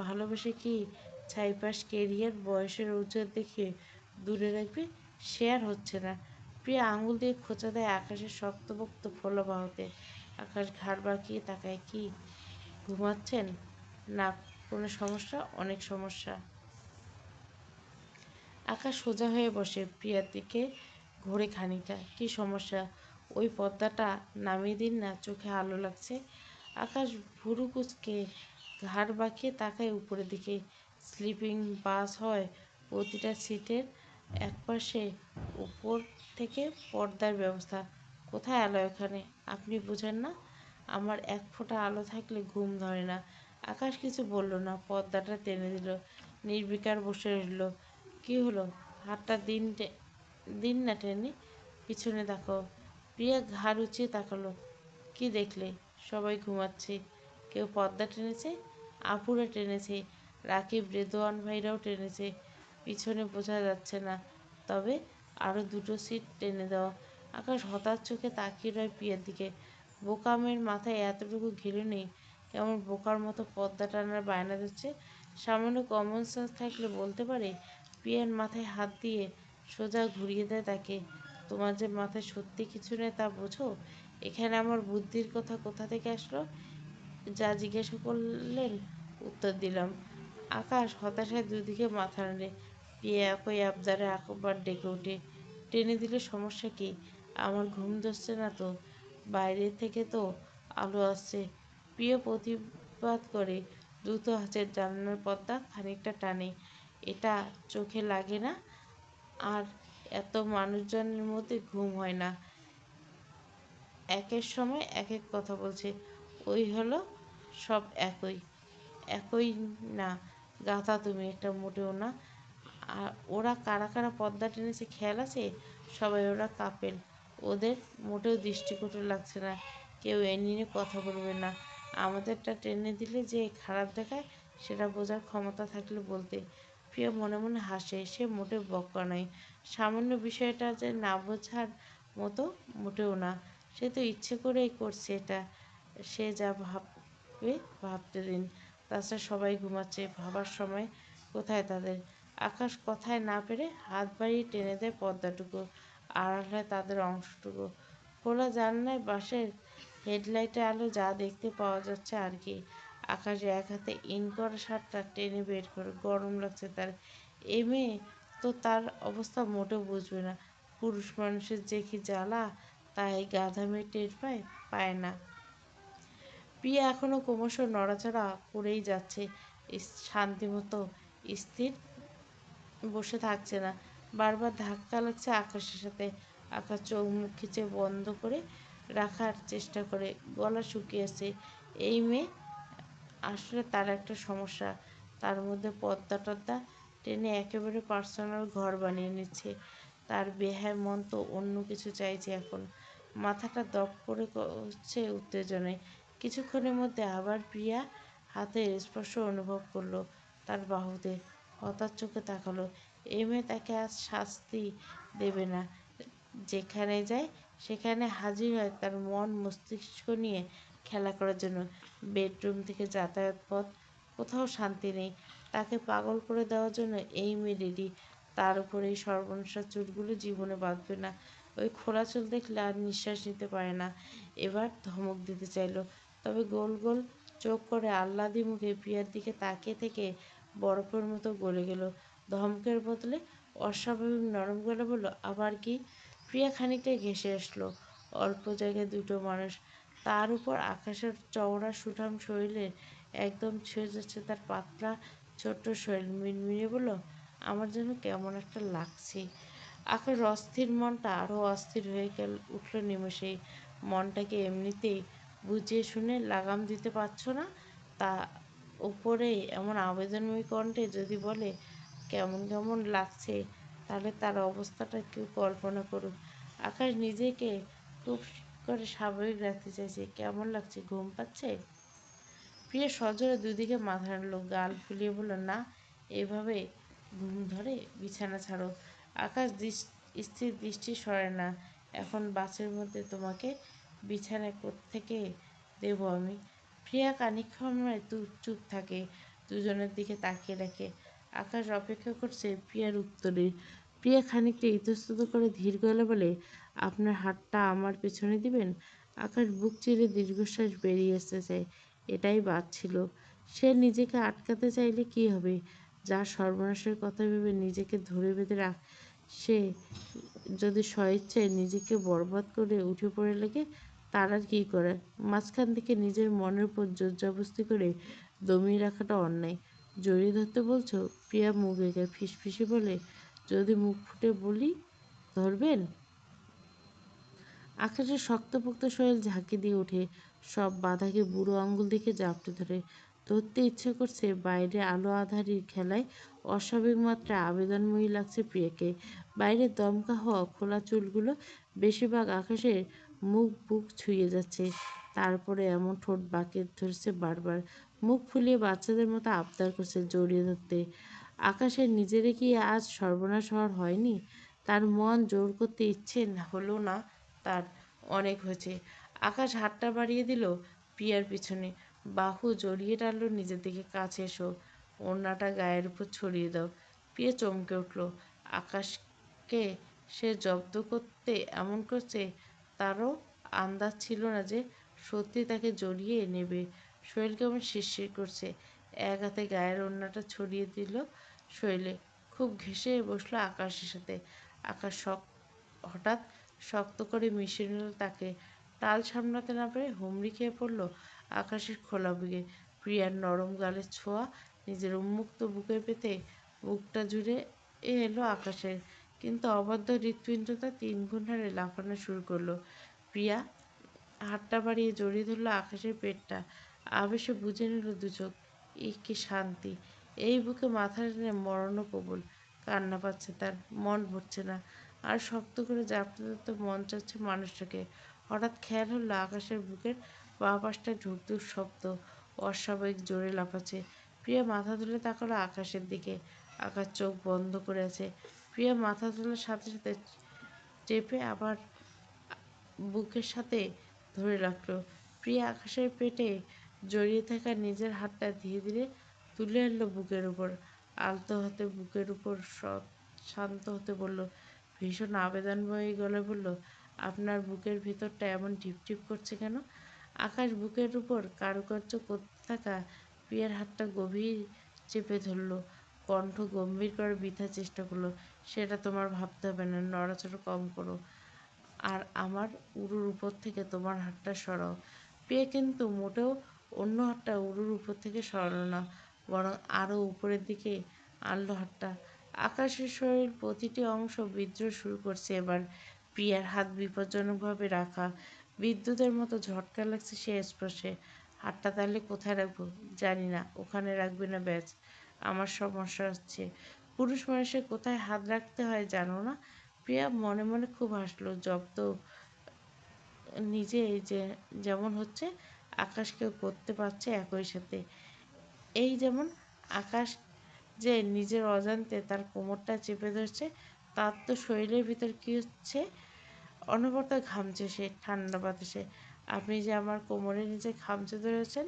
ভালোবেসে কি ছাইপাশ কেরিয়ার বয়সের উজ্জ্বল দেখিয়ে দূরে রাখবে? সে আর হচ্ছে না। প্রিয়া আঙুল দিয়ে খোঁচা দেয় আকাশের শক্তপোক্ত ফোলা বাহুতে। আকাশ ঘাড় বাঁকিয়ে তাকায়। কি ঘুমাচ্ছেন? না, কোনো সমস্যা? অনেক সমস্যা। আকাশ সোজা হয়ে বসে প্রিয়ার দিকে ঘোরে খানিকটা। কি সমস্যা? ওই পর্দাটা নামিয়ে দিন না, চোখে আলো লাগছে। আকাশ ভুরু কুঁচকে ঘাড় বাঁকিয়ে তাকায় উপরের দিকে। স্লিপিং বাস হয়, প্রতিটা সিটের একপাশে উপর থেকে পর্দার ব্যবস্থা। কোথায় আলো এখানে? আপনি বোঝেন না? আমার এক ফোঁটা আলো থাকলে ঘুম ধরে না। আকাশ কিছু বলল না, পর্দাটা টেনে দিল। নির্বিকার বসে রইল। কি হলো? হাতটা দিন না টেনে। পিছনে দেখো। প্রিয়া ঘাড় উঁচিয়ে তাকালো। কি দেখলে? সবাই ঘুমাচ্ছে। কেউ পর্দা টেনেছে, আপুরা টেনেছে, রাকিব রেদোয়ান ভাইরাও টেনেছে। পিছনে বোঝা যাচ্ছে না, তবে আরও দুটো সিট টেনে দেওয়া। আকাশ হতাশ চোখে তাকিয়ে রয় প্রিয়ার দিকে। বোকামের মাথায় এতটুকু ঘিলু নেই, কেমন বোকার মতো পর্দা টানার বায়না দিচ্ছে। সামান্য কমন সেন্স থাকলে বলতে পারে। প্রিয়ার মাথায় হাত দিয়ে সোজা ঘুরিয়ে দেয় তাকে। তোমার যে মাথায় সত্যি কিছু নেই তা বোঝো। এখানে আমার বুদ্ধির কথা কোথা থেকে আসলো? যা জিজ্ঞাসা করলেন উত্তর দিলাম। আকাশ হতাশায় দুদিকে মাথা নাড়ে। প্রিয়া একই আবদারে একবার ডেকে ওঠে। টেনে দিলে সমস্যা কি? আমার ঘুম ধরছে না তো। বাইরে থেকে তো আলো আসছে। প্রিয় প্রতিবাদ করে দ্রুত হাতের জানালার পর্দা খানিকটা টানে। এটা চোখে লাগে না? আর এত মানুষজনের মধ্যে ঘুম হয় না। একের সময় এক এক কথা বলছে। ওই হলো সব একই। একই না, গাধা তুমি একটা, মোটেও না। আর ওরা কারা কারা পর্দা টেনেছে খেয়াল আছে? সবাই ওরা কাপেল। ওদের মোটেও দৃষ্টিকটু লাগছে না। কেউ এ নিয়ে কথা বলবে না। আমাদেরটা টেনে দিলে যে খারাপ দেখায় সেটা বোঝার ক্ষমতা থাকলে বলতে। প্রিয় মনে মনে হাসে। সে মোটেও বক্কা নয়। সামান্য বিষয়টা যে না বোঝার মতো মোটেও না। সে তো ইচ্ছে করেই করছে এটা। সে যা ভাববে ভাবতে দিন। তাছাড়া সবাই ঘুমাচ্ছে, ভাবার সময় কোথায় তাদের? আকাশ কথায় না পেরে হাত বাড়িয়ে টেনে দেয় পর্দাটুকু। আড়াল হয় তাদের অংশটুকু। খোলা জানলায় বাসের হেডলাইটের আলো যা দেখতে পাওয়া যাচ্ছে আর কি। আকাশে এক হাতে ইন করা শার্টটা টেনে বের করে। গরম লাগছে তার। এ মেয়ে তো তার অবস্থা মোটেও বুঝবে না। পুরুষ মানুষের যে কি জ্বালা তা এই গাধা মেয়ে টের পায় না। প্রিয়া এখনো ক্রমশ নড়াচড়া করেই যাচ্ছে। শান্তিমতো স্থির বসে থাকছে না। বারবার ধাক্কা লাগছে আকাশের সাথে। আকাশ চোখ মুখ খিচে বন্ধ করে রাখার চেষ্টা করে। গলা শুকিয়েছে। এই মেয়ে আসলে তার একটা সমস্যা। তার মধ্যে পর্দা টর্দা টেনে একেবারে পার্সোনাল ঘর বানিয়ে নিচ্ছে। তার বেহায় মন তো অন্য কিছু চাইছে এখন। মাথাটা দপ করে হচ্ছে উত্তেজনায়। কিছুক্ষণের মধ্যে আবার প্রিয়া হাতের স্পর্শ অনুভব করলো তার বাহুতে। হঠাৎ চোখে তাকালো। এই মেয়ে তাকে আজ শাস্তি দেবে না। যেখানে যায় সেখানে হাজির হয় তার মন মস্তিষ্ক নিয়ে খেলা করার জন্য। বেডরুম থেকে যাতায়াত পথ, কোথাও শান্তি নেই। তাকে পাগল করে দেওয়ার জন্য এই মেয়ে রেডি। তার উপর এই সর্বনাশা চুলগুলো জীবনে বাঁধবে না। ওই খোলা চুল দেখলে আর নিঃশ্বাস নিতে পারে না। এবার ধমক দিতে চাইলো, তবে গোল গোল চোখ করে আহ্লাদি মুখে প্রিয়ার দিকে তাকিয়ে থেকে বরফের মতো গলে গেল। ধমকের বদলে অস্বাভাবিক নরম গলা বলল, আবার কি? প্রিয়া খানিকটা ঘেঁষে আসলো। অল্প জায়গায় দুটো মানুষ, তার উপর আকাশের চওড়া সুঠাম শরীরের একদম ছুঁয়ে যাচ্ছে তার পাতলা ছোট্ট শরীর। মিনমিনে বলল, আমার যেন কেমন একটা লাগছে। আকাশ অস্থির মনটা আরও অস্থির হয়ে উঠল নিমেষেই। মনটাকে এমনিতেই বুঝিয়ে শুনে লাগাম দিতে পারছো না, তা উপরে এমন আবেদনময়ী কণ্ঠে যদি বলে কেমন কেমন লাগছে, তাহলে তার অবস্থাটা কেউ কল্পনা করুক। আকাশ নিজেকে খুব করে স্বাভাবিক রাখতে চাইছে। কেমন লাগছে, ঘুম পাচ্ছে? প্রিয়া সজোরে দুদিকে মাথা নাড়ল, গাল ফুলিয়ে বলল, না, এভাবে ঘুম ধরে, বিছানা ছাড়ো। আকাশ স্থির দৃষ্টি সরে না। এখন বাসের মধ্যে তোমাকে বিছানায় কোত্থেকে দেবো আমি? প্রিয়া খানিকক্ষণ চুপ থাকে, দুজনের দিকে তাকিয়ে রাখে। আকাশ অপেক্ষা করছে প্রিয়ার উত্তরে। প্রিয়া খানিকটা ইতস্তত করে ধীর গলা বলে, আপনার হাতটা আমার পেছনে দিবেন। আকাশ বুক চিরে দীর্ঘশ্বাস বেরিয়ে আসতে চায়, এটাই বাদ ছিল। সে নিজেকে আটকাতে চাইলে কি হবে? যার সর্বনাশের কথা ভেবে নিজেকে ধরে বেঁধে সে যদি স্বইচ্ছায় নিজেকে বরবাদ করে উঠে পড়ে লাগে, তার আর কী করার? মাঝখান থেকে নিজের মনের উপর জোরজবস্তি করে দমিয়ে রাখাটা অন্যায়। জড়িয়ে ধরতে বলছো? প্রিয়া মুখ এঁকে ফিসফিসে বলে, যদি মুখ ফুটে বলি ধরবেন? আকাশের শক্তপোক্ত শরীর ঝাঁকি দিয়ে ওঠে, সব বাধাকে বুড়ো আঙুল দিকে জাপটে ধরে। ধরতে ইচ্ছে করছে, বাইরে আলো আঁধারির খেলায় অস্বাভাবিক মাত্রায় আবেদনময়ী লাগছে প্রিয়াকে। বাইরের দমকা হওয়া খোলা চুলগুলো বেশিরভাগ আকাশের মুখ বুক ছুঁয়ে যাচ্ছে। তারপরে এমন ঠোঁট বাঁকে ধরছে বারবার, মুখ ফুলিয়ে বাচ্চাদের মতো আবদার করছে জড়িয়ে ধরতে। আকাশের নিজেরে কি আজ সর্বনাশ হওয়ার হয়নি? তার মন জোর করতে ইচ্ছে হলো না তার, অনেক হয়েছে। আকাশ হাতটা বাড়িয়ে দিল প্রিয়ার পিছনে, বাহু জড়িয়ে টানল নিজের দিকে, কাছে এসো, ওড়নাটা গায়ের উপর ছড়িয়ে দাও। প্রিয়া চমকে উঠল। আকাশকে সে জব্দ করতে এমন করছে, তারও আন্দাজ ছিল না যে সত্যি তাকে জড়িয়ে নেবে। শরীর কেমন শিরশির করছে। এক হাতে গায়ের ওড়নাটা ছড়িয়ে দিল শরীরে, খুব ঘেঁষে বসলো আকাশের সাথে। আকাশ হঠাৎ শক্ত করে মিশিয়ে নিল তাকে। টাল সামলাতে না পেরে হুমড়ি খেয়ে পড়ল আকাশের খোলা বুকে। প্রিয়ার নরম গালের ছোঁয়া নিজের উন্মুক্ত বুকে পেতে বুকটা জুড়ে এলো আকাশের। কিন্তু অবাধ্য হৃৎপিণ্ডটা 3 গুণ হারে লাফানো শুরু করলো। প্রিয়া হাতটা বাড়িয়ে জড়িয়ে ধরল আকাশের পেটটা। আবেশে বুঝে নিল দুচোখ। কি শান্তি! এই বুকে মাথা টেনে মরণও কবুল। কান্না পাচ্ছে তার, মন ভরছে না। আর শক্ত করে জাপটে ধরতে মন চাচ্ছে মানুষটাকে। হঠাৎ খেয়াল হলো আকাশের বুকের বাঁ পাশটায় ধুকধুক শব্দ, অস্বাভাবিক জোরে লাফাচ্ছে। প্রিয়া মাথা তুলে তাকালো আকাশের দিকে। আকাশ চোখ বন্ধ করে আছে। প্রিয়া মাথা তোলার সাথে সাথে চেপে আবার বুকের সাথে ধরে রাখলো। প্রিয়া আকাশের পেটে জড়িয়ে থাকা নিজের হাতটা ধীরে ধীরে তুলে আনলো বুকের উপর। আলতো হাতে বুকের উপর শান্ত হতে বলল। ভীষণ আবেদনময়ী গলায় বলল, আপনার বুকের ভিতরটা এমন টিপটিপ করছে কেন? আকাশ বুকের উপর কারুকার্য করতে থাকা প্রিয়ার হাতটা গভীর চেপে ধরল। কণ্ঠ গম্ভীর করার বৃথা চেষ্টা করলো, সেটা তোমার ভাবতে হবে না, নড়াচড়া কম করো, আর আমার উরুর উপর থেকে তোমার হাতটা সরাও। প্রিয়া কিন্তু মোটেও অন্য হাতটা উরুর উপর থেকে সরালো না, বরং আরও উপরের দিকে আনলো হাতটা। আকাশের শরীর প্রতিটি অংশ বিদ্রোহ শুরু করছে এবার। প্রিয়ার হাত বিপজ্জনকভাবে রাখা, বিদ্যুতের মতো ঝটকা লাগছে সে স্পর্শে। হাতটা তাহলে কোথায় রাখবো? জানি না, ওখানে রাখবে না ব্যাস। আমার সমস্যা হচ্ছে, পুরুষ মানুষের কোথায় হাত রাখতে হয় জানো না? প্রিয়া মনে মনে খুব হাসলো। জব্দ নিজে যে যেমন হচ্ছে, আকাশকেও করতে পারছে একই সাথে। এই যেমন আকাশ যে নিজের অজান্তে তার কোমরটা চেপে ধরছে, তার তো শরীরের ভিতর কী হচ্ছে, অনবরত ঘামছে সে ঠান্ডা বাতাসে। আপনি যে আমার কোমরে নিচে খামচে ধরেছেন,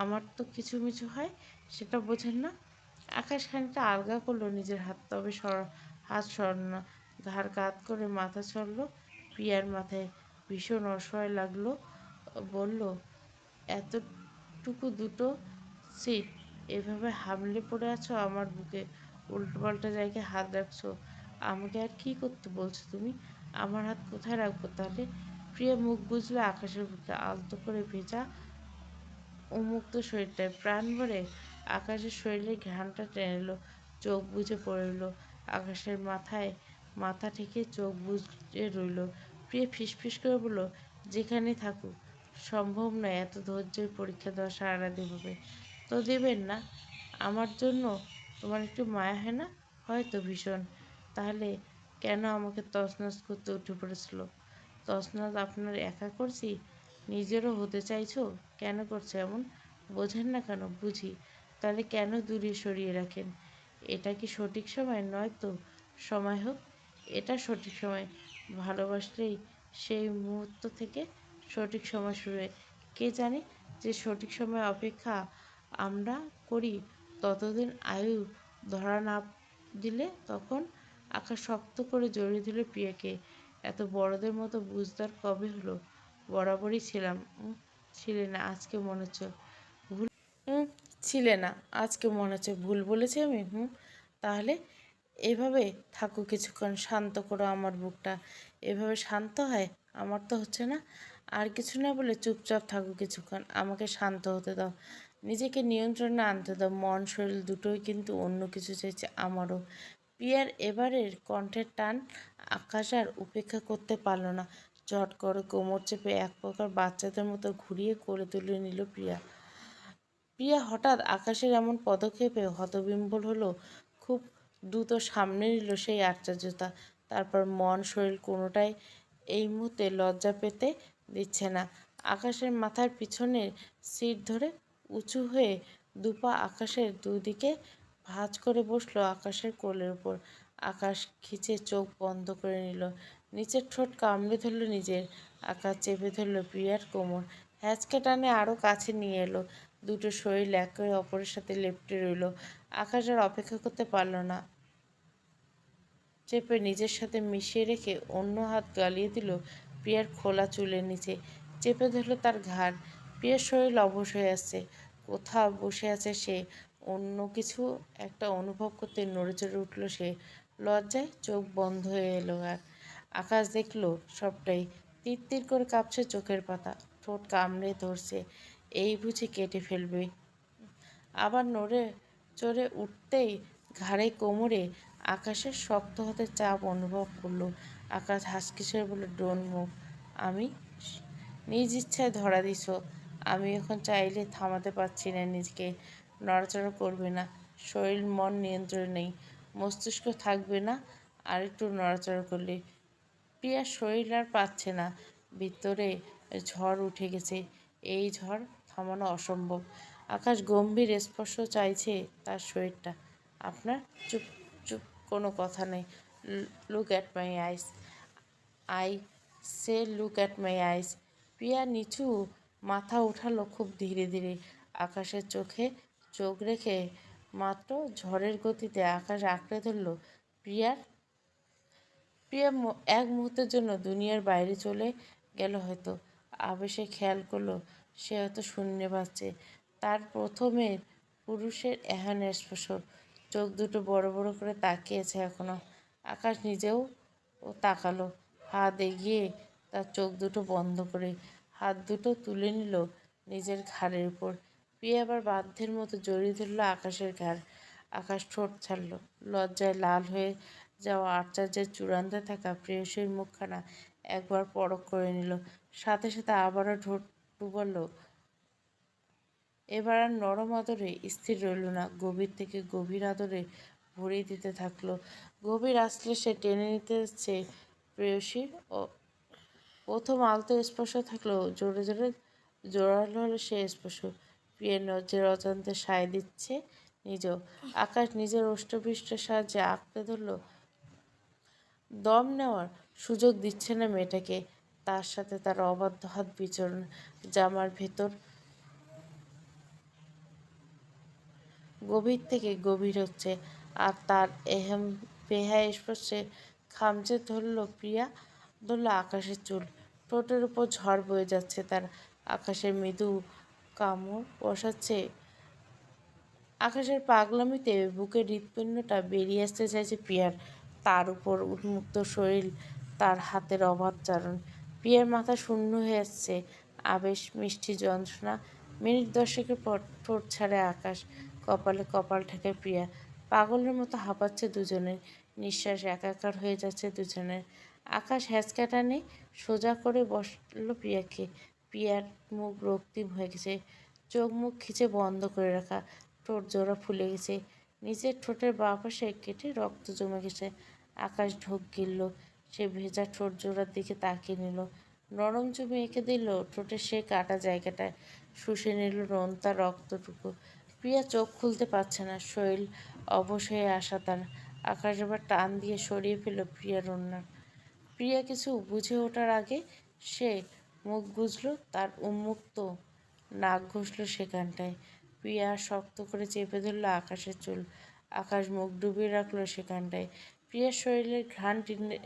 আমার তো কিছু মিছু হয়, সেটা বোঝেন না। আকাশ খানিকটা আলগা করলো নিজের হাত, তবে হাত সরানো না। ঘাড় কাত করে মাথা ছড়ল প্রিয়ার মাথায়। ভীষণ অসহায় লাগলো, বলল, এতটুকু দুটো সিট, এভাবে হামলে পড়ে আছো আমার বুকে, উল্টোপাল্টা জায়গায় হাত রাখছো। আমাকে আর কি করতে বলছো তুমি? আমার হাত কোথায় রাখবো তাহলে? প্রিয়া মুখ বুঝলো আকাশের বুকে, আলতো করে ভেজা উন্মুক্ত শরীরটায় প্রাণ ভরে আকাশের শরীরে ঘ্রাণটা টেনে এলো। চোখ বুজে পড়ল। আকাশের মাথায় মাথা ঠেকে চোখ বুজে রইল। প্রিয়া ফিসফিস করে বলল, যেখানে থাকুক, সম্ভব নয় এত ধৈর্যের পরীক্ষা দেওয়া সারাদিভাবে। তো দেবেন না? আমার জন্য তোমার একটু মায়া হয় না? হয়তো ভীষণ। তাহলে কেন আমাকে তছনছ করতে উঠে পড়েছিল? তছনছ আপনার একা করছি? নিজেরও হতে চাইছো? কেন করছো এমন? বোঝেন না কেন? বুঝি। তাহলে কেন দূরে সরিয়ে রাখেন? এটা কি সঠিক সময়? নয় তো। সময় হোক। এটা সঠিক সময়। ভালোবাসলেই সেই মুহূর্ত থেকে সঠিক সময় শুরু হয়। কে জানে যে সঠিক সময় অপেক্ষা আমরা করি ততদিন আয়ু ধরা না দিলে? তখন আকাশ শক্ত করে জড়িয়ে ধরল প্রিয়াকে। এত বড়দের মতো বুঝদার কবে হলো? বরাবরই ছিলাম। ছিলে না, আজকে মনে হচ্ছে ভুল। ছিলে না, আজকে মনে হচ্ছে ভুল বলেছি আমি। তাহলে এভাবে থাকো কিছুক্ষণ, শান্ত করো আমার বুকটা। এভাবে শান্ত হয়? আমার তো হচ্ছে না। আর কিছু না বলে চুপচাপ থাকো কিছুক্ষণ, আমাকে শান্ত হতে দাও, নিজেকে নিয়ন্ত্রণে আনতে দাও। মন শরীর দুটোই কিন্তু অন্য কিছু চাইছে আমারও। প্রিয়ার এবারের কণ্ঠের টান আকাশ আর উপেক্ষা করতে পারল না। ঝট করে কোমর চেপে এক প্রকার বাচ্চাদের মতো ঘুরিয়ে কোলে তুলে নিল প্রিয়া। প্রিয়া হঠাৎ আকাশের এমন পদক্ষেপে হতবিহ্বল হলো। খুব দ্রুত সামনে নিল সেই আশ্চর্যতা। তারপর মন শরীর কোনোটাই এই মুহূর্তে লজ্জা পেতে দিচ্ছে না। আকাশের মাথার পিছনের সিট ধরে উঁচু হয়ে দুপা আকাশের দুদিকে ভাঁজ করে বসলো আকাশের কোলের উপর। আকাশ খিচে চোখ বন্ধ করে নিল। নিচের ঠোঁট কামড়ে ধরল নিজের। আকাশ চেপে ধরল প্রিয়ার কোমর। হ্যাঁচকা টানে আরও কাছে নিয়ে এলো। দুটো শরীর একে অপরের সাথে লেপ্টে রইল। আকাশ আর অপেক্ষা করতে পারল না। চেপে নিজের সাথে মিশিয়ে রেখে অন্য হাত গালিয়ে দিল প্রিয়ার খোলা চুলের নিচে। চেপে ধরল তার ঘাড়। প্রিয়ার শরীর অবশ হয়ে আসছে। কোথাও বসে আছে সে, অন্য কিছু একটা অনুভব করতে নড়েচড়ে উঠল সে। লজ্জায় চোখ বন্ধ হয়ে এলো। আর আকাশ দেখল সবটাই। তীর তীর করে কাঁপছে চোখের পাতা, ঠোঁট কামড়ে ধরছে। এই বুঝি কেটে ফেলবে। আবার নড়ে চড়ে উঠতেই ঘাড়ে কোমরে আকাশের শক্ত হাতের চাপ অনুভব করলো। আকাশ হাসকিসে বলে, ডোন্ট মুভ। আমি নিজ ইচ্ছায় ধরা দিছ। আমি এখন চাইলে থামাতে পারছি না নিজেকে। নড়াচড়া করবে না। শরীর মন নিয়ন্ত্রণে নেই। মস্তিষ্ক থাকবে না আর একটু নড়াচড়া করলে। প্রিয়ার শরীর আর পাচ্ছে না। ভিতরে ঝড় উঠে গেছে। এই ঝড় থামানো অসম্ভব। আকাশ গম্ভীর স্পর্শ চাইছে তার শরীরটা। আপনার? চুপ চুপ, কোনো কথা নেই। Look at my eyes. I say look at my eyes. Priya নিচু মাথা উঠালো খুব ধীরে ধীরে। আকাশের চোখে চোখ রেখে মাত্র ঝড়ের গতিতে আকাশ আঁকড়ে ধরল প্রিয়ার। প্রিয়া এক মুহূর্তের জন্য দুনিয়ার বাইরে চলে গেল হয়তো। আবেশে খেয়াল করলো সে হয়তো শূন্যে ভাসছে। তার প্রথমের পুরুষের এহেন স্পর্শ। চোখ দুটো বড় বড় করে তাকিয়েছে এখনো। আকাশ নিজেও তাকালো, হাত এগিয়ে তার চোখ দুটো বন্ধ করে হাত দুটো তুলে নিল নিজের ঘাড়ের উপর। প্রিয়া আবার বাধ্যের মতো জড়িয়ে ধরল আকাশের ঘাড়। আকাশ ঠোঁট ছাড়ল। লজ্জায় লাল হয়ে যাওয়া আশ্চর্যের চূড়ান্তে থাকা প্রেয়সীর মুখখানা একবার পরখ করে নিল। সাথে সাথে আবারও ঠোঁট ডুবাল। এবার আর নরম আদরে স্থির রইল না, গভীর থেকে গভীর আদরে ভরিয়ে দিতে থাকলো। গভীর আশ্লেষে টেনে নিতে যাচ্ছে প্রেয়সীর। প্রথম আলতো স্পর্শ থাকলেও জোরে জোরে জোরালো হলো সে স্পর্শ। প্রিয়ের নজরের অজান্তে সায় দিচ্ছে নিজেও। আকাশ নিজের ওষ্ঠপৃষ্ঠের সাহায্যে আঁকড়ে ধরল। দম নেওয়ার সুযোগ দিচ্ছে না মেয়েটাকে। তার সাথে তার অবাধ্য হাত বিচরণ জামার ভেতর গভীর থেকে গভীর হচ্ছে। আর তার এহেম বেহায়া স্পর্শে খামচে ধরল প্রিয়া, ধরল আকাশের চুল। ঠোঁটের উপর ঝড় বয়ে যাচ্ছে তার। আকাশের মৃদু কামড় বসাচ্ছে। আকাশের পাগলামিতে বুকের হৃৎপিণ্ডটা বেরিয়ে আসতে চাইছে প্রিয়ার। তার উপর উন্মুক্ত শরীর, তার হাতের অবাধ চারণ। প্রিয়ার মাথা শূন্য হয়ে আসছে। আবেশ, মিষ্টি যন্ত্রণা। মিনিট 10 পর ঠোঁট ছাড়ে আকাশ। কপালে কপাল ঠেকে প্রিয়া। পাগলের মতো হাঁপাচ্ছে দুজনের, নিঃশ্বাস একাকার হয়ে যাচ্ছে দুজনের। আকাশ হ্যাঁচকা টানে সোজা করে বসল প্রিয়াকে। প্রিয়ার মুখ রক্তিম হয়ে গেছে, চোখ মুখ খিচে বন্ধ করে রাখা, ঠোঁট জোড়া ফুলে গেছে, নিচের ঠোঁটের বাঁ পাশে কেটে রক্ত জমে গেছে। আকাশ ঢোক গিলল, সে ভেজা ঠোঁট জোড়ার দিকে তাকিয়ে নিল। নরম চুমে এঁকে দিল ঠোঁটের সেই কাটা জায়গাটায়, শুষে নিল নোনতা রক্তটুকু। প্রিয়া চোখ খুলতে পারছে না, শরীর অবশ হয়ে আসা তার। আকাশ এবার টান দিয়ে সরিয়ে ফেলল প্রিয়ার ওড়না। প্রিয়া কিছু বুঝে ওঠার আগে সে মুখ গুজল, তার উন্মুক্ত নাক ঘষল সেখানটায়। প্রিয়া শক্ত করে চেপে ধরল আকাশের চুল। আকাশ মুখ ডুবিয়ে রাখলো সেখানটায়। প্রিয়ার শরীরের ঘ্রাণ টেনে